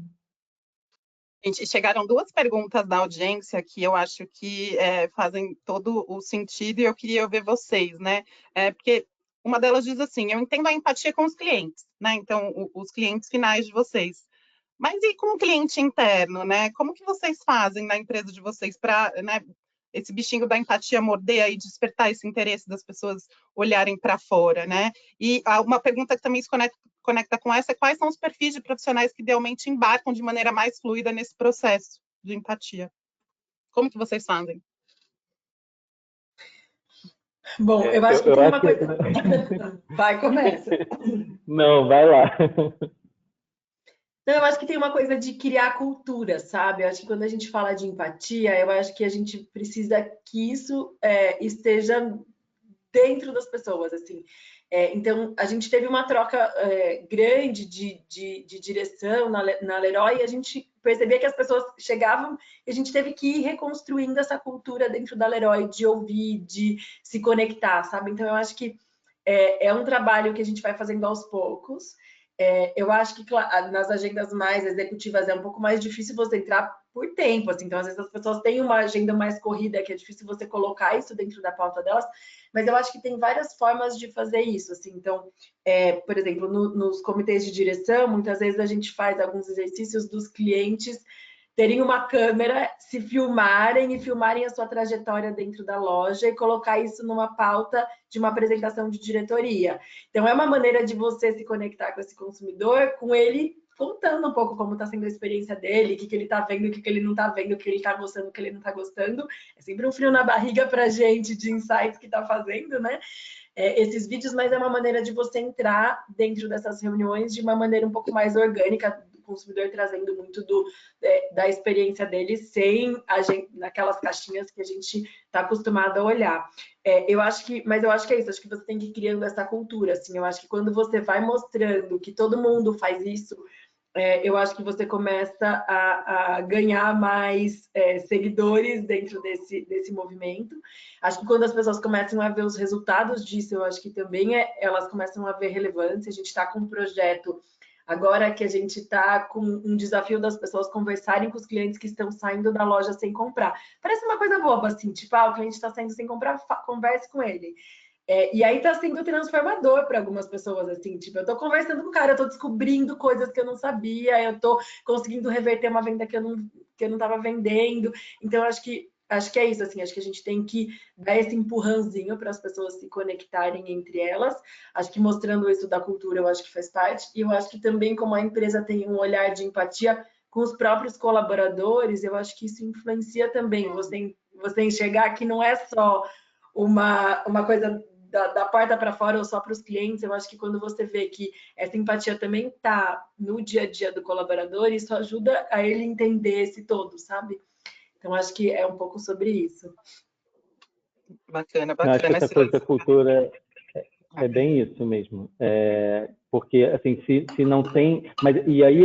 Speaker 3: Gente, chegaram duas perguntas da audiência que eu acho que fazem todo o sentido e eu queria ver vocês, né? Porque uma delas diz assim, eu entendo a empatia com os clientes, né? Então, os clientes finais de vocês. Mas e com o cliente interno, né? Como que vocês fazem na empresa de vocês para, né, esse bichinho da empatia morder e despertar esse interesse das pessoas olharem para fora, né? E uma pergunta que também se conecta com essa é quais são os perfis de profissionais que idealmente embarcam de maneira mais fluida nesse processo de empatia? Como que vocês fazem?
Speaker 4: Bom, eu acho que tem uma coisa... Vai, começa.
Speaker 5: Não, vai lá.
Speaker 4: Não, eu acho que tem uma coisa de criar cultura, sabe? Eu acho que quando a gente fala de empatia, eu acho que a gente precisa que isso esteja dentro das pessoas, assim. Então, a gente teve uma troca grande de direção na Leroy e a gente percebia que as pessoas chegavam e a gente teve que ir reconstruindo essa cultura dentro da Leroy, de ouvir, de se conectar, sabe? Então, eu acho que é um trabalho que a gente vai fazendo aos poucos. Eu acho que nas agendas mais executivas é um pouco mais difícil você entrar por tempo, assim. Então, às vezes as pessoas têm uma agenda mais corrida, que é difícil você colocar isso dentro da pauta delas, mas eu acho que tem várias formas de fazer isso, assim. Então, por exemplo, nos comitês de direção, muitas vezes a gente faz alguns exercícios dos clientes terem uma câmera, se filmarem e filmarem a sua trajetória dentro da loja e colocar isso numa pauta de uma apresentação de diretoria. Então, é uma maneira de você se conectar com esse consumidor, com ele contando um pouco como está sendo a experiência dele, o que ele está vendo, o que ele não está vendo, o que ele está gostando, o que ele não está gostando. É sempre um frio na barriga para a gente de insights que está fazendo, né? Esses vídeos, mas é uma maneira de você entrar dentro dessas reuniões de uma maneira um pouco mais orgânica, do consumidor trazendo muito da experiência dele, sem naquelas caixinhas que a gente está acostumado a olhar. Mas eu acho que é isso, acho que você tem que ir criando essa cultura, assim. Eu acho que quando você vai mostrando que todo mundo faz isso, eu acho que você começa a ganhar mais seguidores dentro desse movimento. Acho que quando as pessoas começam a ver os resultados disso, eu acho que também elas começam a ver relevância. A gente está com um projeto agora que a gente está com um desafio das pessoas conversarem com os clientes que estão saindo da loja sem comprar. Parece uma coisa boba, assim, tipo, o cliente está saindo sem comprar, converse com ele. E aí tá sendo transformador para algumas pessoas, assim, tipo, eu tô conversando com o cara, eu tô descobrindo coisas que eu não sabia, eu tô conseguindo reverter uma venda que eu não tava vendendo. Então, acho que é isso, assim, acho que a gente tem que dar esse empurrãozinho para as pessoas se conectarem entre elas. Acho que mostrando isso da cultura, eu acho que faz parte. E eu acho que também, como a empresa tem um olhar de empatia com os próprios colaboradores, eu acho que isso influencia também. Você enxergar que não é só uma coisa da porta para fora ou só para os clientes. Eu acho que quando você vê que essa empatia também está no dia a dia do colaborador, isso ajuda a ele entender esse todo, sabe? Então, acho que é um pouco sobre isso.
Speaker 3: Bacana.
Speaker 5: Acho que essa coisa da cultura é bem isso mesmo. Porque, assim, se não tem... E aí,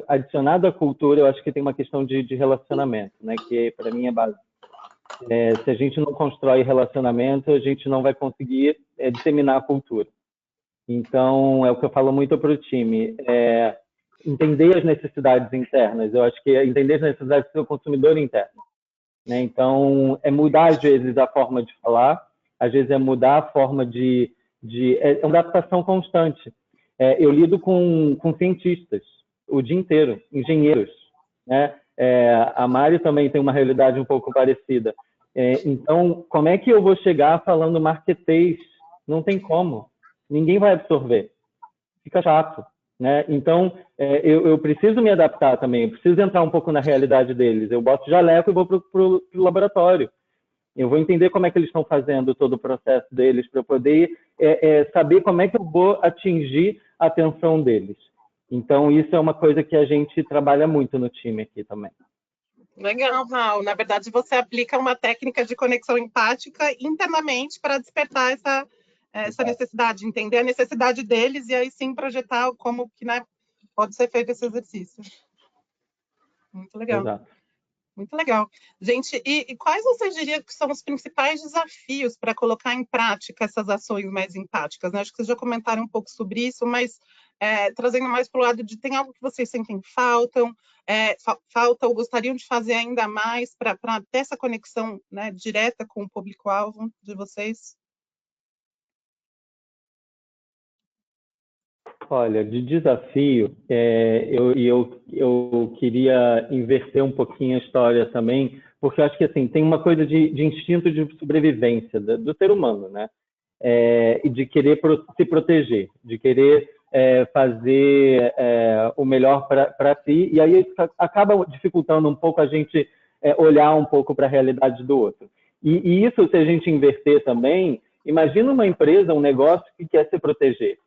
Speaker 5: adicionado à cultura, eu acho que tem uma questão de relacionamento, né? Que, para mim, é básico. Se a gente não constrói relacionamento, a gente não vai conseguir disseminar a cultura. Então, é o que eu falo muito para o time. Entender as necessidades internas. Eu acho que é entender as necessidades do seu consumidor interno. Né? Então, é mudar, às vezes, a forma de falar, às vezes é mudar a forma é uma adaptação constante. Eu lido com cientistas o dia inteiro, engenheiros, né? A Mari também tem uma realidade um pouco parecida. Então, como é que eu vou chegar falando marketês? Não tem como. Ninguém vai absorver. Fica chato, né? Então, eu preciso me adaptar também. Eu preciso entrar um pouco na realidade deles. Eu boto jaleco e vou para o laboratório. Eu vou entender como é que eles estão fazendo todo o processo deles para eu poder saber como é que eu vou atingir a atenção deles. Então, isso é uma coisa que a gente trabalha muito no time aqui também.
Speaker 3: Legal, Raul. Na verdade, você aplica uma técnica de conexão empática internamente para despertar essa necessidade, entender a necessidade deles e aí sim projetar como que, né, pode ser feito esse exercício. Muito legal.
Speaker 5: Exato.
Speaker 3: Muito legal. Gente, e quais você diria que são os principais desafios para colocar em prática essas ações mais empáticas? Né? Acho que vocês já comentaram um pouco sobre isso, mas trazendo mais para o lado de tem algo que vocês sentem falta ou gostariam de fazer ainda mais para ter essa conexão, né, direta com o público-alvo de vocês?
Speaker 5: Olha, de desafio, eu queria inverter um pouquinho a história também, porque eu acho que assim, tem uma coisa de instinto de sobrevivência do ser humano, né? E de querer se proteger, de querer fazer o melhor para si, e aí acaba dificultando um pouco a gente olhar um pouco para a realidade do outro. E isso, se a gente inverter também, imagina uma empresa, um negócio que quer se proteger.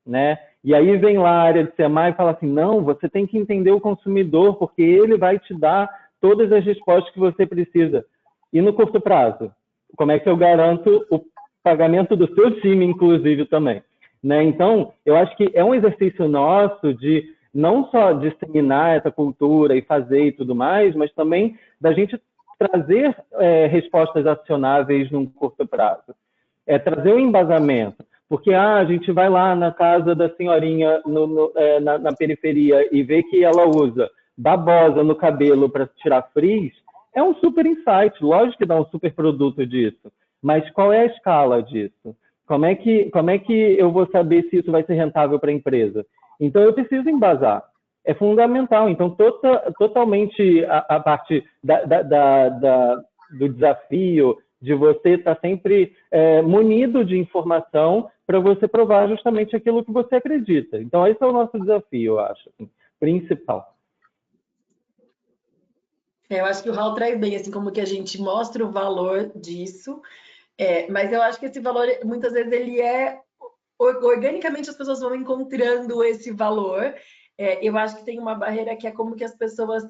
Speaker 5: né? E aí vem lá a área de SEMAI e fala assim, não, você tem que entender o consumidor, porque ele vai te dar todas as respostas que você precisa. E no curto prazo, como é que eu garanto o pagamento do seu time, inclusive, também? Né? Então, eu acho que é um exercício nosso de não só disseminar essa cultura e fazer e tudo mais, mas também da gente trazer respostas acionáveis num curto prazo. Trazer um embasamento. Porque a gente vai lá na casa da senhorinha na periferia e vê que ela usa babosa no cabelo para tirar frizz, é um super insight, lógico que dá um super produto disso, mas qual é a escala disso? Como é que eu vou saber se isso vai ser rentável para a empresa? Então, eu preciso embasar. É fundamental. Então, totalmente a parte do desafio de você estar sempre munido de informação para você provar justamente aquilo que você acredita. Então, esse é o nosso desafio, eu acho, assim, principal.
Speaker 4: Eu acho que o Raul traz bem, assim, como que a gente mostra o valor disso, mas eu acho que esse valor, muitas vezes, ele organicamente as pessoas vão encontrando esse valor. Eu acho que tem uma barreira que é como que as pessoas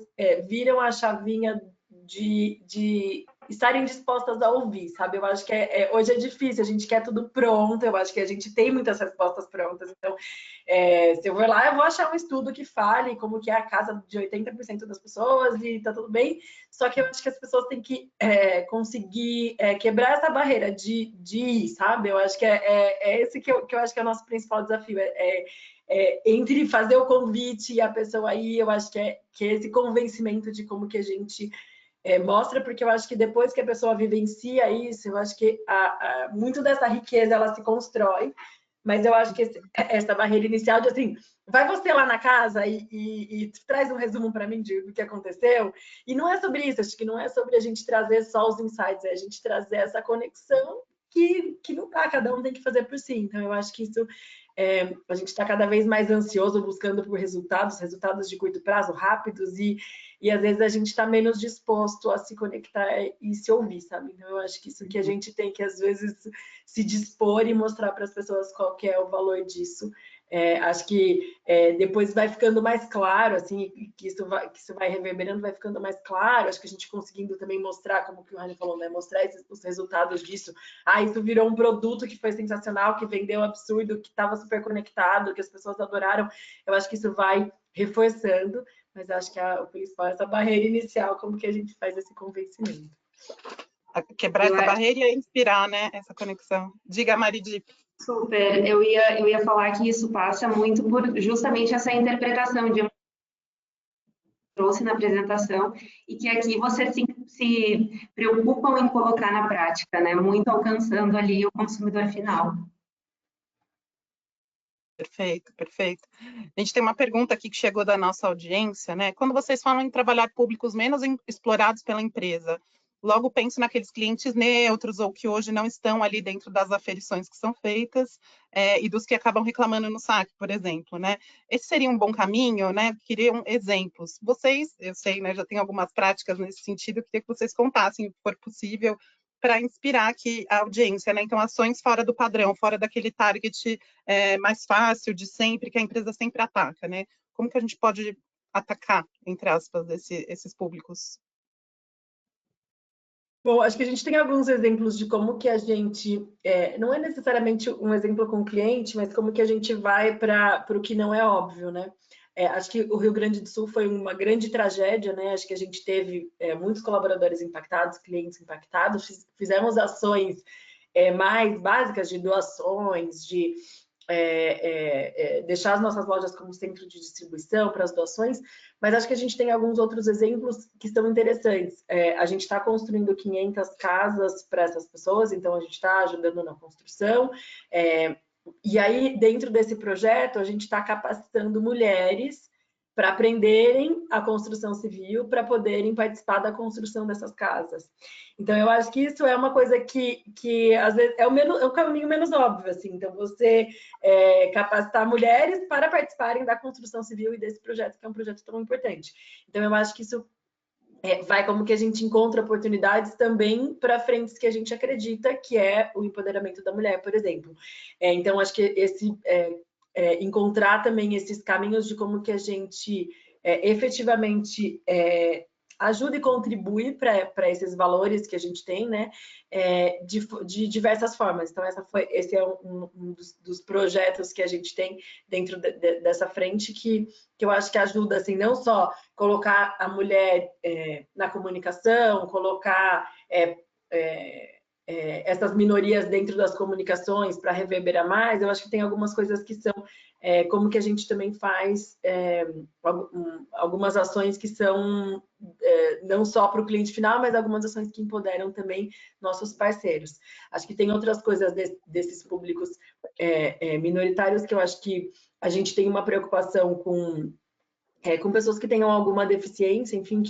Speaker 4: viram a chavinha de estarem dispostas a ouvir, sabe? Eu acho que hoje é difícil, a gente quer tudo pronto, eu acho que a gente tem muitas respostas prontas, então se eu for lá, eu vou achar um estudo que fale como que é a casa de 80% das pessoas e tá tudo bem, só que eu acho que as pessoas têm que conseguir quebrar essa barreira de ir, sabe? Eu acho que esse que eu acho que é o nosso principal desafio, entre fazer o convite e a pessoa ir, eu acho que é esse convencimento de como que a gente mostra, porque eu acho que depois que a pessoa vivencia isso, eu acho que muito dessa riqueza ela se constrói, mas eu acho que essa barreira inicial de assim, vai você lá na casa e traz um resumo para mim do que aconteceu, e não é sobre isso, acho que não é sobre a gente trazer só os insights, é a gente trazer essa conexão que não dá, cada um tem que fazer por si, então eu acho que isso a gente está cada vez mais ansioso buscando por resultados de curto prazo, rápidos, e às vezes a gente está menos disposto a se conectar e se ouvir, sabe? Então eu acho que isso que a gente tem que às vezes se dispor e mostrar para as pessoas qual que é o valor disso. Acho que depois vai ficando mais claro, assim, que isso vai reverberando, vai ficando mais claro. Acho que a gente conseguindo também mostrar, como que o Rani falou, né? Mostrar os resultados disso. Isso virou um produto que foi sensacional, que vendeu absurdo, que estava super conectado, que as pessoas adoraram. Eu acho que isso vai reforçando, mas acho que o principal é essa barreira inicial, como que a gente faz esse convencimento.
Speaker 3: Quebrar essa barreira e inspirar, né? Essa conexão. Diga, Maridi.
Speaker 2: Super, eu ia falar que isso passa muito por justamente essa interpretação de trouxe na apresentação e que aqui vocês se preocupam em colocar na prática, né? Muito alcançando ali o consumidor final.
Speaker 3: Perfeito, perfeito. A gente tem uma pergunta aqui que chegou da nossa audiência, né? Quando vocês falam em trabalhar públicos menos explorados pela empresa, logo penso naqueles clientes neutros ou que hoje não estão ali dentro das aferições que são feitas e dos que acabam reclamando no saque, por exemplo, né? Esse seria um bom caminho, né? Queriam exemplos. Vocês, eu sei, né? Já tem algumas práticas nesse sentido, eu queria que vocês contassem, o que for possível, para inspirar aqui a audiência, né? Então, ações fora do padrão, fora daquele target mais fácil de sempre, que a empresa sempre ataca, né? Como que a gente pode atacar, entre aspas, esses públicos?
Speaker 4: Bom, acho que a gente tem alguns exemplos de como que a gente, não é necessariamente um exemplo com o cliente, mas como que a gente vai para o que não é óbvio, né? Acho que o Rio Grande do Sul foi uma grande tragédia, né? Acho que a gente teve muitos colaboradores impactados, clientes impactados, fizemos ações mais básicas de doações, de deixar as nossas lojas como centro de distribuição para as doações, mas acho que a gente tem alguns outros exemplos que são interessantes. A gente está construindo 500 casas para essas pessoas, então a gente está ajudando na construção, e aí dentro desse projeto a gente está capacitando mulheres para aprenderem a construção civil, para poderem participar da construção dessas casas. Então, eu acho que isso é uma coisa que às vezes, é o caminho menos óbvio, assim. Então, você capacitar mulheres para participarem da construção civil e desse projeto, que é um projeto tão importante. Então, eu acho que isso vai como que a gente encontra oportunidades também para frentes que a gente acredita, que é o empoderamento da mulher, por exemplo. Então, acho que encontrar também esses caminhos de como que a gente efetivamente ajuda e contribui para esses valores que a gente tem, né, de diversas formas. Então, esse é um dos projetos que a gente tem dentro dessa frente que eu acho que ajuda, assim, não só colocar a mulher na comunicação, colocar essas minorias dentro das comunicações para reverberar mais. Eu acho que tem algumas coisas que são como que a gente também faz algumas ações que são não só para o cliente final, mas algumas ações que empoderam também nossos parceiros. Acho que tem outras coisas desses públicos minoritários que eu acho que a gente tem uma preocupação com pessoas que tenham alguma deficiência, enfim,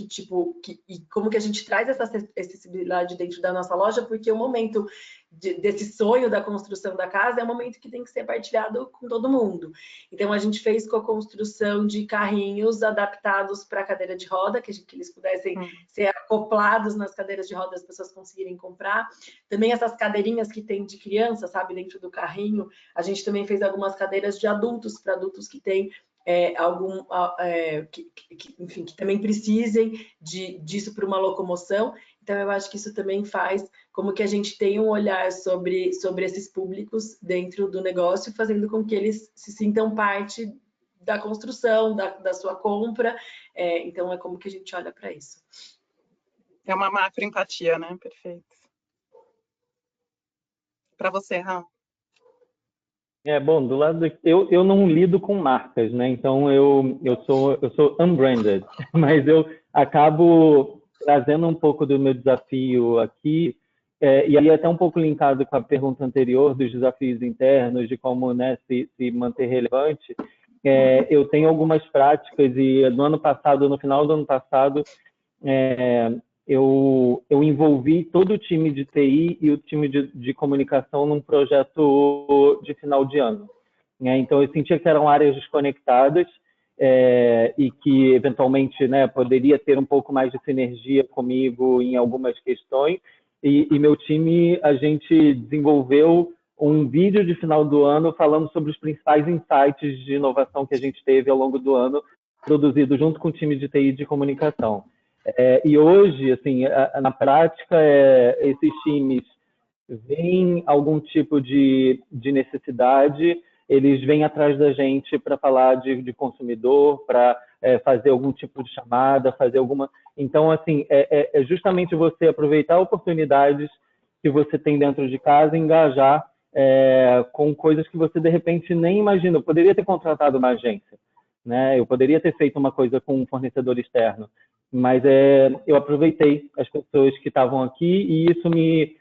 Speaker 4: e como que a gente traz essa acessibilidade dentro da nossa loja, porque o momento desse sonho da construção da casa é um momento que tem que ser partilhado com todo mundo. Então, a gente fez com a construção de carrinhos adaptados para cadeira de roda, que eles pudessem ser acoplados nas cadeiras de roda, as pessoas conseguirem comprar. Também essas cadeirinhas que tem de criança, sabe, dentro do carrinho, a gente também fez algumas cadeiras de adultos, para adultos que têm enfim, que também precisem disso para uma locomoção. Então, eu acho que isso também faz como que a gente tenha um olhar sobre esses públicos dentro do negócio, fazendo com que eles se sintam parte da construção, da sua compra. Então, é como que a gente olha para isso.
Speaker 3: É uma macroempatia, né? Perfeito. Para você, Raul.
Speaker 5: Bom, do lado eu não lido com marcas, né? Então eu sou unbranded, mas eu acabo trazendo um pouco do meu desafio aqui, e aí até um pouco linkado com a pergunta anterior dos desafios internos, de como, né, se manter relevante. Eu tenho algumas práticas e no final do ano passado, eu envolvi todo o time de TI e o time de comunicação num projeto de final de ano. Então, eu sentia que eram áreas desconectadas e que, eventualmente, né, poderia ter um pouco mais de sinergia comigo em algumas questões. E meu time, a gente desenvolveu um vídeo de final do ano falando sobre os principais insights de inovação que a gente teve ao longo do ano, produzido junto com o time de TI e de comunicação. E hoje, assim, na prática, esses times veem algum tipo de necessidade, eles vêm atrás da gente para falar de consumidor, para fazer algum tipo de chamada, fazer alguma... Então, assim, é justamente você aproveitar oportunidades que você tem dentro de casa e engajar com coisas que você, de repente, nem imagina. Eu poderia ter contratado uma agência, né? Eu poderia ter feito uma coisa com um fornecedor externo, mas eu aproveitei as pessoas que estavam aqui e isso me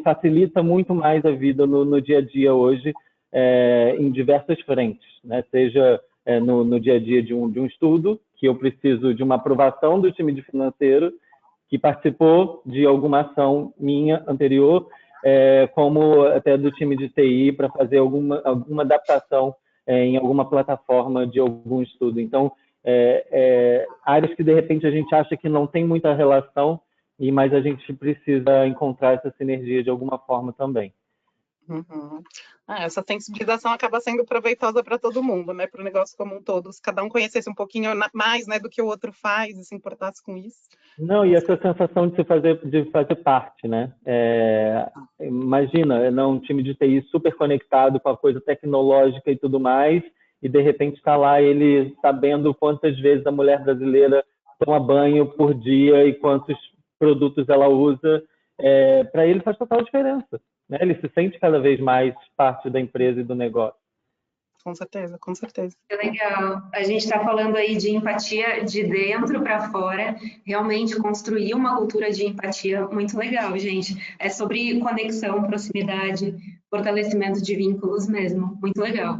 Speaker 5: facilita muito mais a vida no dia a dia hoje, em diversas frentes, né? Seja no dia a dia de um estudo, que eu preciso de uma aprovação do time de financeiro, que participou de alguma ação minha anterior, como até do time de TI para fazer alguma adaptação em alguma plataforma de algum estudo. Então, áreas que de repente a gente acha que não tem muita relação, mas a gente precisa encontrar essa sinergia de alguma forma também.
Speaker 3: Uhum. Essa sensibilização acaba sendo proveitosa para todo mundo, né? Para o negócio como um todo. Se cada um conhecesse um pouquinho mais, né, do que o outro faz e se importasse com isso.
Speaker 5: Não, e essa sensação de fazer parte, né? Imagina, um time de TI super conectado com a coisa tecnológica e tudo mais, e de repente está lá ele sabendo quantas vezes a mulher brasileira toma banho por dia e quantos produtos ela usa. Para ele faz total diferença, né? Ele se sente cada vez mais parte da empresa e do negócio.
Speaker 3: Com certeza, com certeza.
Speaker 2: Que legal. A gente está falando aí de empatia de dentro para fora, realmente construir uma cultura de empatia muito legal, gente. É sobre conexão, proximidade, fortalecimento de vínculos mesmo. Muito legal.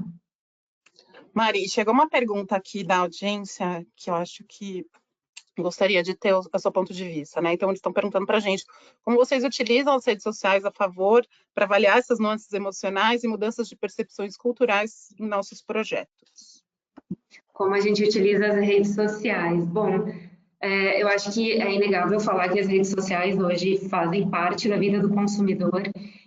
Speaker 3: Mari, chegou uma pergunta aqui da audiência que eu acho que gostaria de ter o seu ponto de vista, né? Então, eles estão perguntando para a gente como vocês utilizam as redes sociais a favor para avaliar essas nuances emocionais e mudanças de percepções culturais em nossos projetos.
Speaker 2: Como a gente utiliza as redes sociais? Bom, Eu acho que é inegável falar que as redes sociais hoje fazem parte da vida do consumidor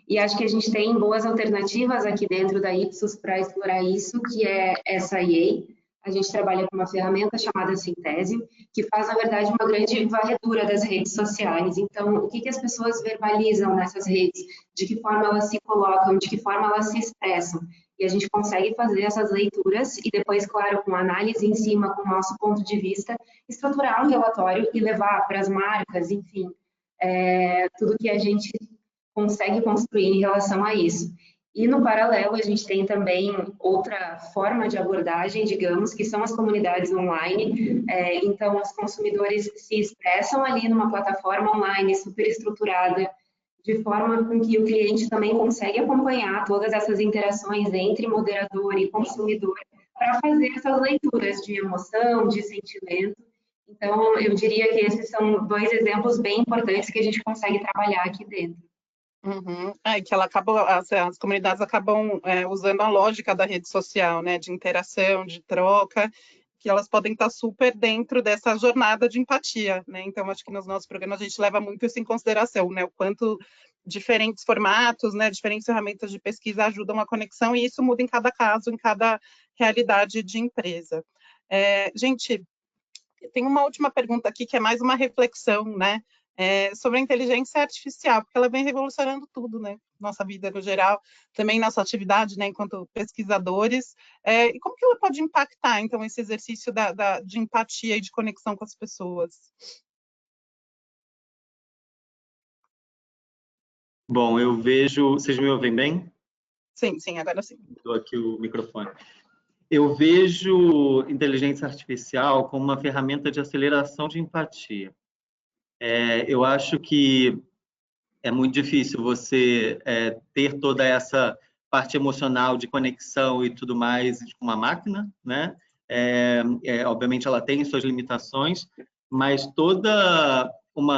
Speaker 2: e acho que a gente tem boas alternativas aqui dentro da Ipsos para explorar isso, que é essa EA. A gente trabalha com uma ferramenta chamada Synthesio, que faz, na verdade, uma grande varredura das redes sociais. Então, o que as pessoas verbalizam nessas redes? De que forma elas se colocam? De que forma elas se expressam? E a gente consegue fazer essas leituras e depois, claro, com análise em cima, com o nosso ponto de vista, estruturar um relatório e levar para as marcas, enfim, tudo que a gente consegue construir em relação a isso. E, no paralelo, a gente tem também outra forma de abordagem, digamos, que são as comunidades online. Então, os consumidores se expressam ali numa plataforma online super estruturada, de forma com que o cliente também consegue acompanhar todas essas interações entre moderador e consumidor para fazer essas leituras de emoção, de sentimento. Então, eu diria que esses são dois exemplos bem importantes que a gente consegue trabalhar aqui dentro.
Speaker 3: Uhum. Que as comunidades acabam usando a lógica da rede social, né, de interação, de troca, que elas podem estar super dentro dessa jornada de empatia, né? Então, acho que nos nossos programas a gente leva muito isso em consideração, né? O quanto diferentes formatos, né, diferentes ferramentas de pesquisa ajudam a conexão, e isso muda em cada caso, em cada realidade de empresa. Gente, tem uma última pergunta aqui, que é mais uma reflexão, né? Sobre a inteligência artificial, porque ela vem revolucionando tudo, né? Nossa vida no geral, também nossa atividade, né, enquanto pesquisadores. E como que ela pode impactar, então, esse exercício de empatia e de conexão com as pessoas?
Speaker 6: Bom, eu vejo... Vocês me ouvem bem?
Speaker 3: Sim, agora sim.
Speaker 6: Estou aqui o microfone. Eu vejo inteligência artificial como uma ferramenta de aceleração de empatia. Eu acho que é muito difícil você ter toda essa parte emocional de conexão e tudo mais com uma máquina, né? Obviamente ela tem suas limitações, mas toda um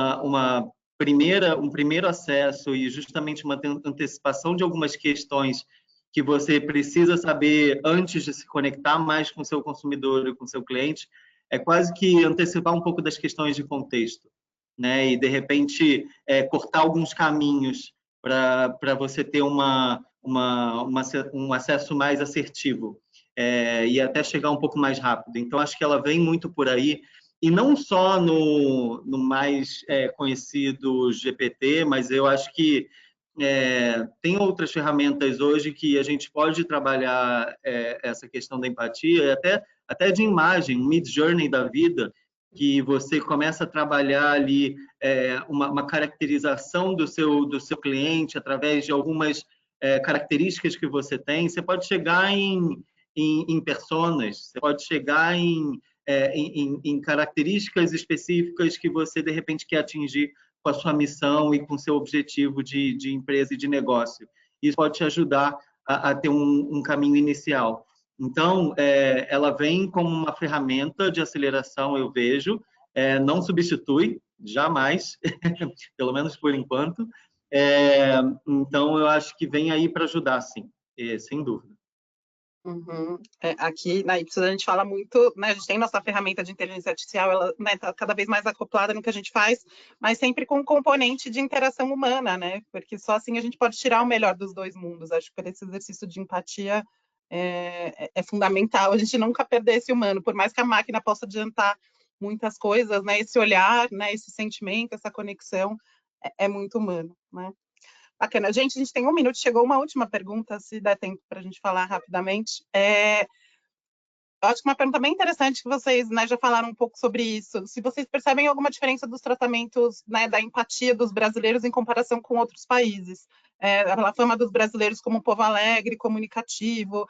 Speaker 6: primeiro acesso e justamente uma antecipação de algumas questões que você precisa saber antes de se conectar mais com o seu consumidor e com o seu cliente, é quase que antecipar um pouco das questões de contexto, né? E, de repente, cortar alguns caminhos para você ter um acesso mais assertivo e até chegar um pouco mais rápido. Então, acho que ela vem muito por aí, e não só no mais conhecido GPT, mas eu acho que tem outras ferramentas hoje que a gente pode trabalhar essa questão da empatia, até de imagem, um Midjourney da vida, que você começa a trabalhar ali uma caracterização do seu cliente através de algumas características que você tem. Você pode chegar em personas, você pode chegar em características específicas que você, de repente, quer atingir com a sua missão e com o seu objetivo de empresa e de negócio. Isso pode te ajudar a ter um caminho inicial. Então, ela vem como uma ferramenta de aceleração, eu vejo, não substitui, jamais, pelo menos por enquanto. Então, eu acho que vem aí para ajudar, sim, sem dúvida.
Speaker 3: Uhum. Aqui na Ipsos a gente fala muito, né, a gente tem nossa ferramenta de inteligência artificial, ela está cada vez mais acoplada no que a gente faz, mas sempre com um componente de interação humana, né, porque só assim a gente pode tirar o melhor dos dois mundos. Acho que esse exercício de empatia é fundamental, a gente nunca perder esse humano, por mais que a máquina possa adiantar muitas coisas, né, esse olhar, né, esse sentimento, essa conexão é muito humano, né. Bacana. Gente, a gente tem 1 minuto, chegou uma última pergunta, se der tempo para a gente falar rapidamente. Eu acho que uma pergunta bem interessante, que vocês, né, já falaram um pouco sobre isso. Se vocês percebem alguma diferença dos tratamentos, né, da empatia dos brasileiros em comparação com outros países. A fama dos brasileiros como um povo alegre, comunicativo.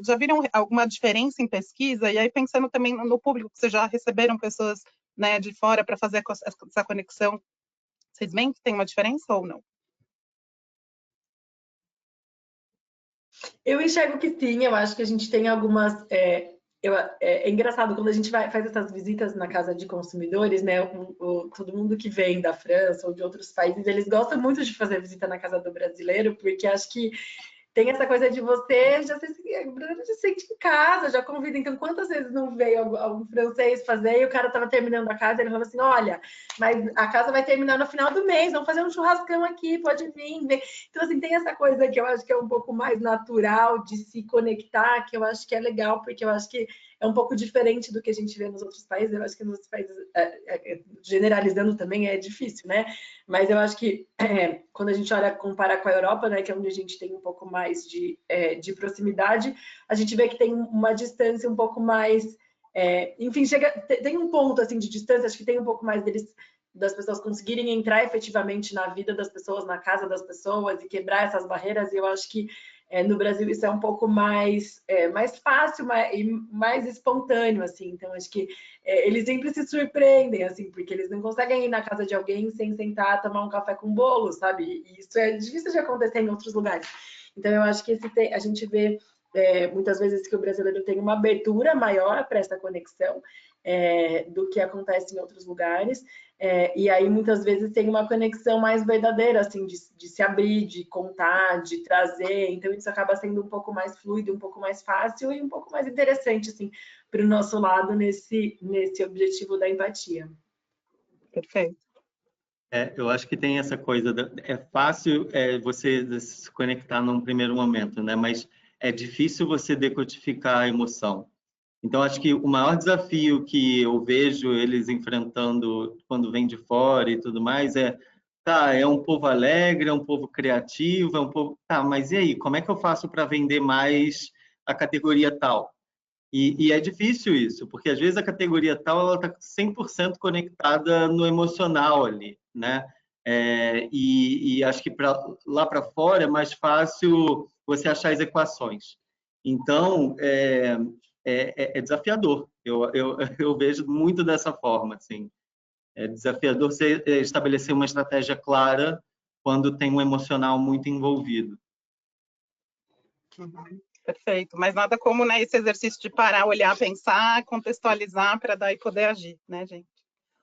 Speaker 3: Já viram alguma diferença em pesquisa? E aí, pensando também no público, que vocês já receberam pessoas, né, de fora para fazer essa conexão, vocês veem que tem uma diferença ou não?
Speaker 4: Eu enxergo que sim, eu acho que a gente tem algumas... É engraçado, quando a gente faz essas visitas na casa de consumidores, né? Todo mundo que vem da França ou de outros países, eles gostam muito de fazer visita na casa do brasileiro, porque acho que tem essa coisa de você já se sente em casa, já convida. Então, quantas vezes não veio algum francês fazer e o cara estava terminando a casa e ele falou assim, olha, mas a casa vai terminar no final do mês, vamos fazer um churrascão aqui, pode vir. Então, assim, tem essa coisa que eu acho que é um pouco mais natural de se conectar, que eu acho que é legal, porque eu acho que é um pouco diferente do que a gente vê nos outros países. Eu acho que nos outros países, generalizando também, é difícil, né? Mas eu acho que quando a gente olha, compara com a Europa, né, que é onde a gente tem um pouco mais de proximidade, a gente vê que tem uma distância um pouco mais... enfim, tem um ponto assim de distância, acho que tem um pouco mais das pessoas conseguirem entrar efetivamente na vida das pessoas, na casa das pessoas e quebrar essas barreiras. E eu acho que no Brasil isso é um pouco mais fácil e mais espontâneo, assim. Então, acho que eles sempre se surpreendem, assim, porque eles não conseguem ir na casa de alguém sem sentar, tomar um café com bolo, sabe? E isso é difícil de acontecer em outros lugares. Então, eu acho que a gente vê muitas vezes que o brasileiro tem uma abertura maior para essa conexão do que acontece em outros lugares. E aí, muitas vezes, tem uma conexão mais verdadeira, assim, de se abrir, de contar, de trazer. Então, isso acaba sendo um pouco mais fluido, um pouco mais fácil e um pouco mais interessante, assim, para o nosso lado nesse objetivo da empatia.
Speaker 3: Perfeito.
Speaker 6: Eu acho que tem essa coisa, é fácil você se conectar num primeiro momento, né? Mas é difícil você decodificar a emoção. Então, acho que o maior desafio que eu vejo eles enfrentando quando vêm de fora e tudo mais é um povo alegre, é um povo criativo, é um povo... Tá, mas e aí, como é que eu faço para vender mais a categoria tal? E é difícil isso, porque às vezes a categoria tal ela está 100% conectada no emocional ali, né? E acho que lá para fora é mais fácil você achar as equações. Então, é desafiador. Eu vejo muito dessa forma, assim. É desafiador você estabelecer uma estratégia clara quando tem um emocional muito envolvido.
Speaker 3: Uhum. Perfeito. Mas nada como, né, esse exercício de parar, olhar, pensar, contextualizar para daí poder agir, né, gente?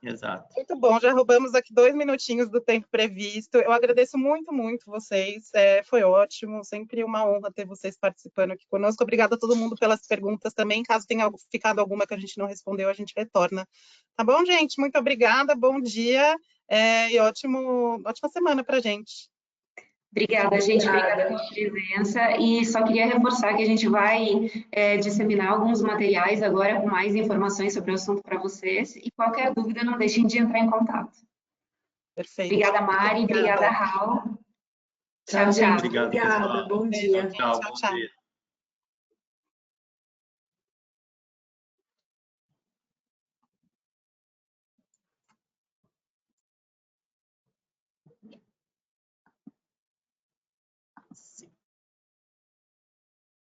Speaker 6: Exato.
Speaker 3: Muito bom, já roubamos aqui 2 minutinhos do tempo previsto. Eu agradeço muito, muito vocês. Foi ótimo, sempre uma honra ter vocês participando aqui conosco. Obrigada a todo mundo pelas perguntas também. Caso tenha ficado alguma que a gente não respondeu, a gente retorna. Tá bom, gente? Muito obrigada, bom dia e ótima semana para a gente.
Speaker 2: Obrigada, gente. Obrigada pela presença. E só queria reforçar que a gente vai disseminar alguns materiais agora com mais informações sobre o assunto para vocês. E qualquer dúvida, não deixem de entrar em contato.
Speaker 3: Perfeito.
Speaker 2: Obrigada, Mari. Obrigada, Raul. Tchau, tchau.
Speaker 4: Obrigada. Bom dia.
Speaker 6: Tchau, bom dia.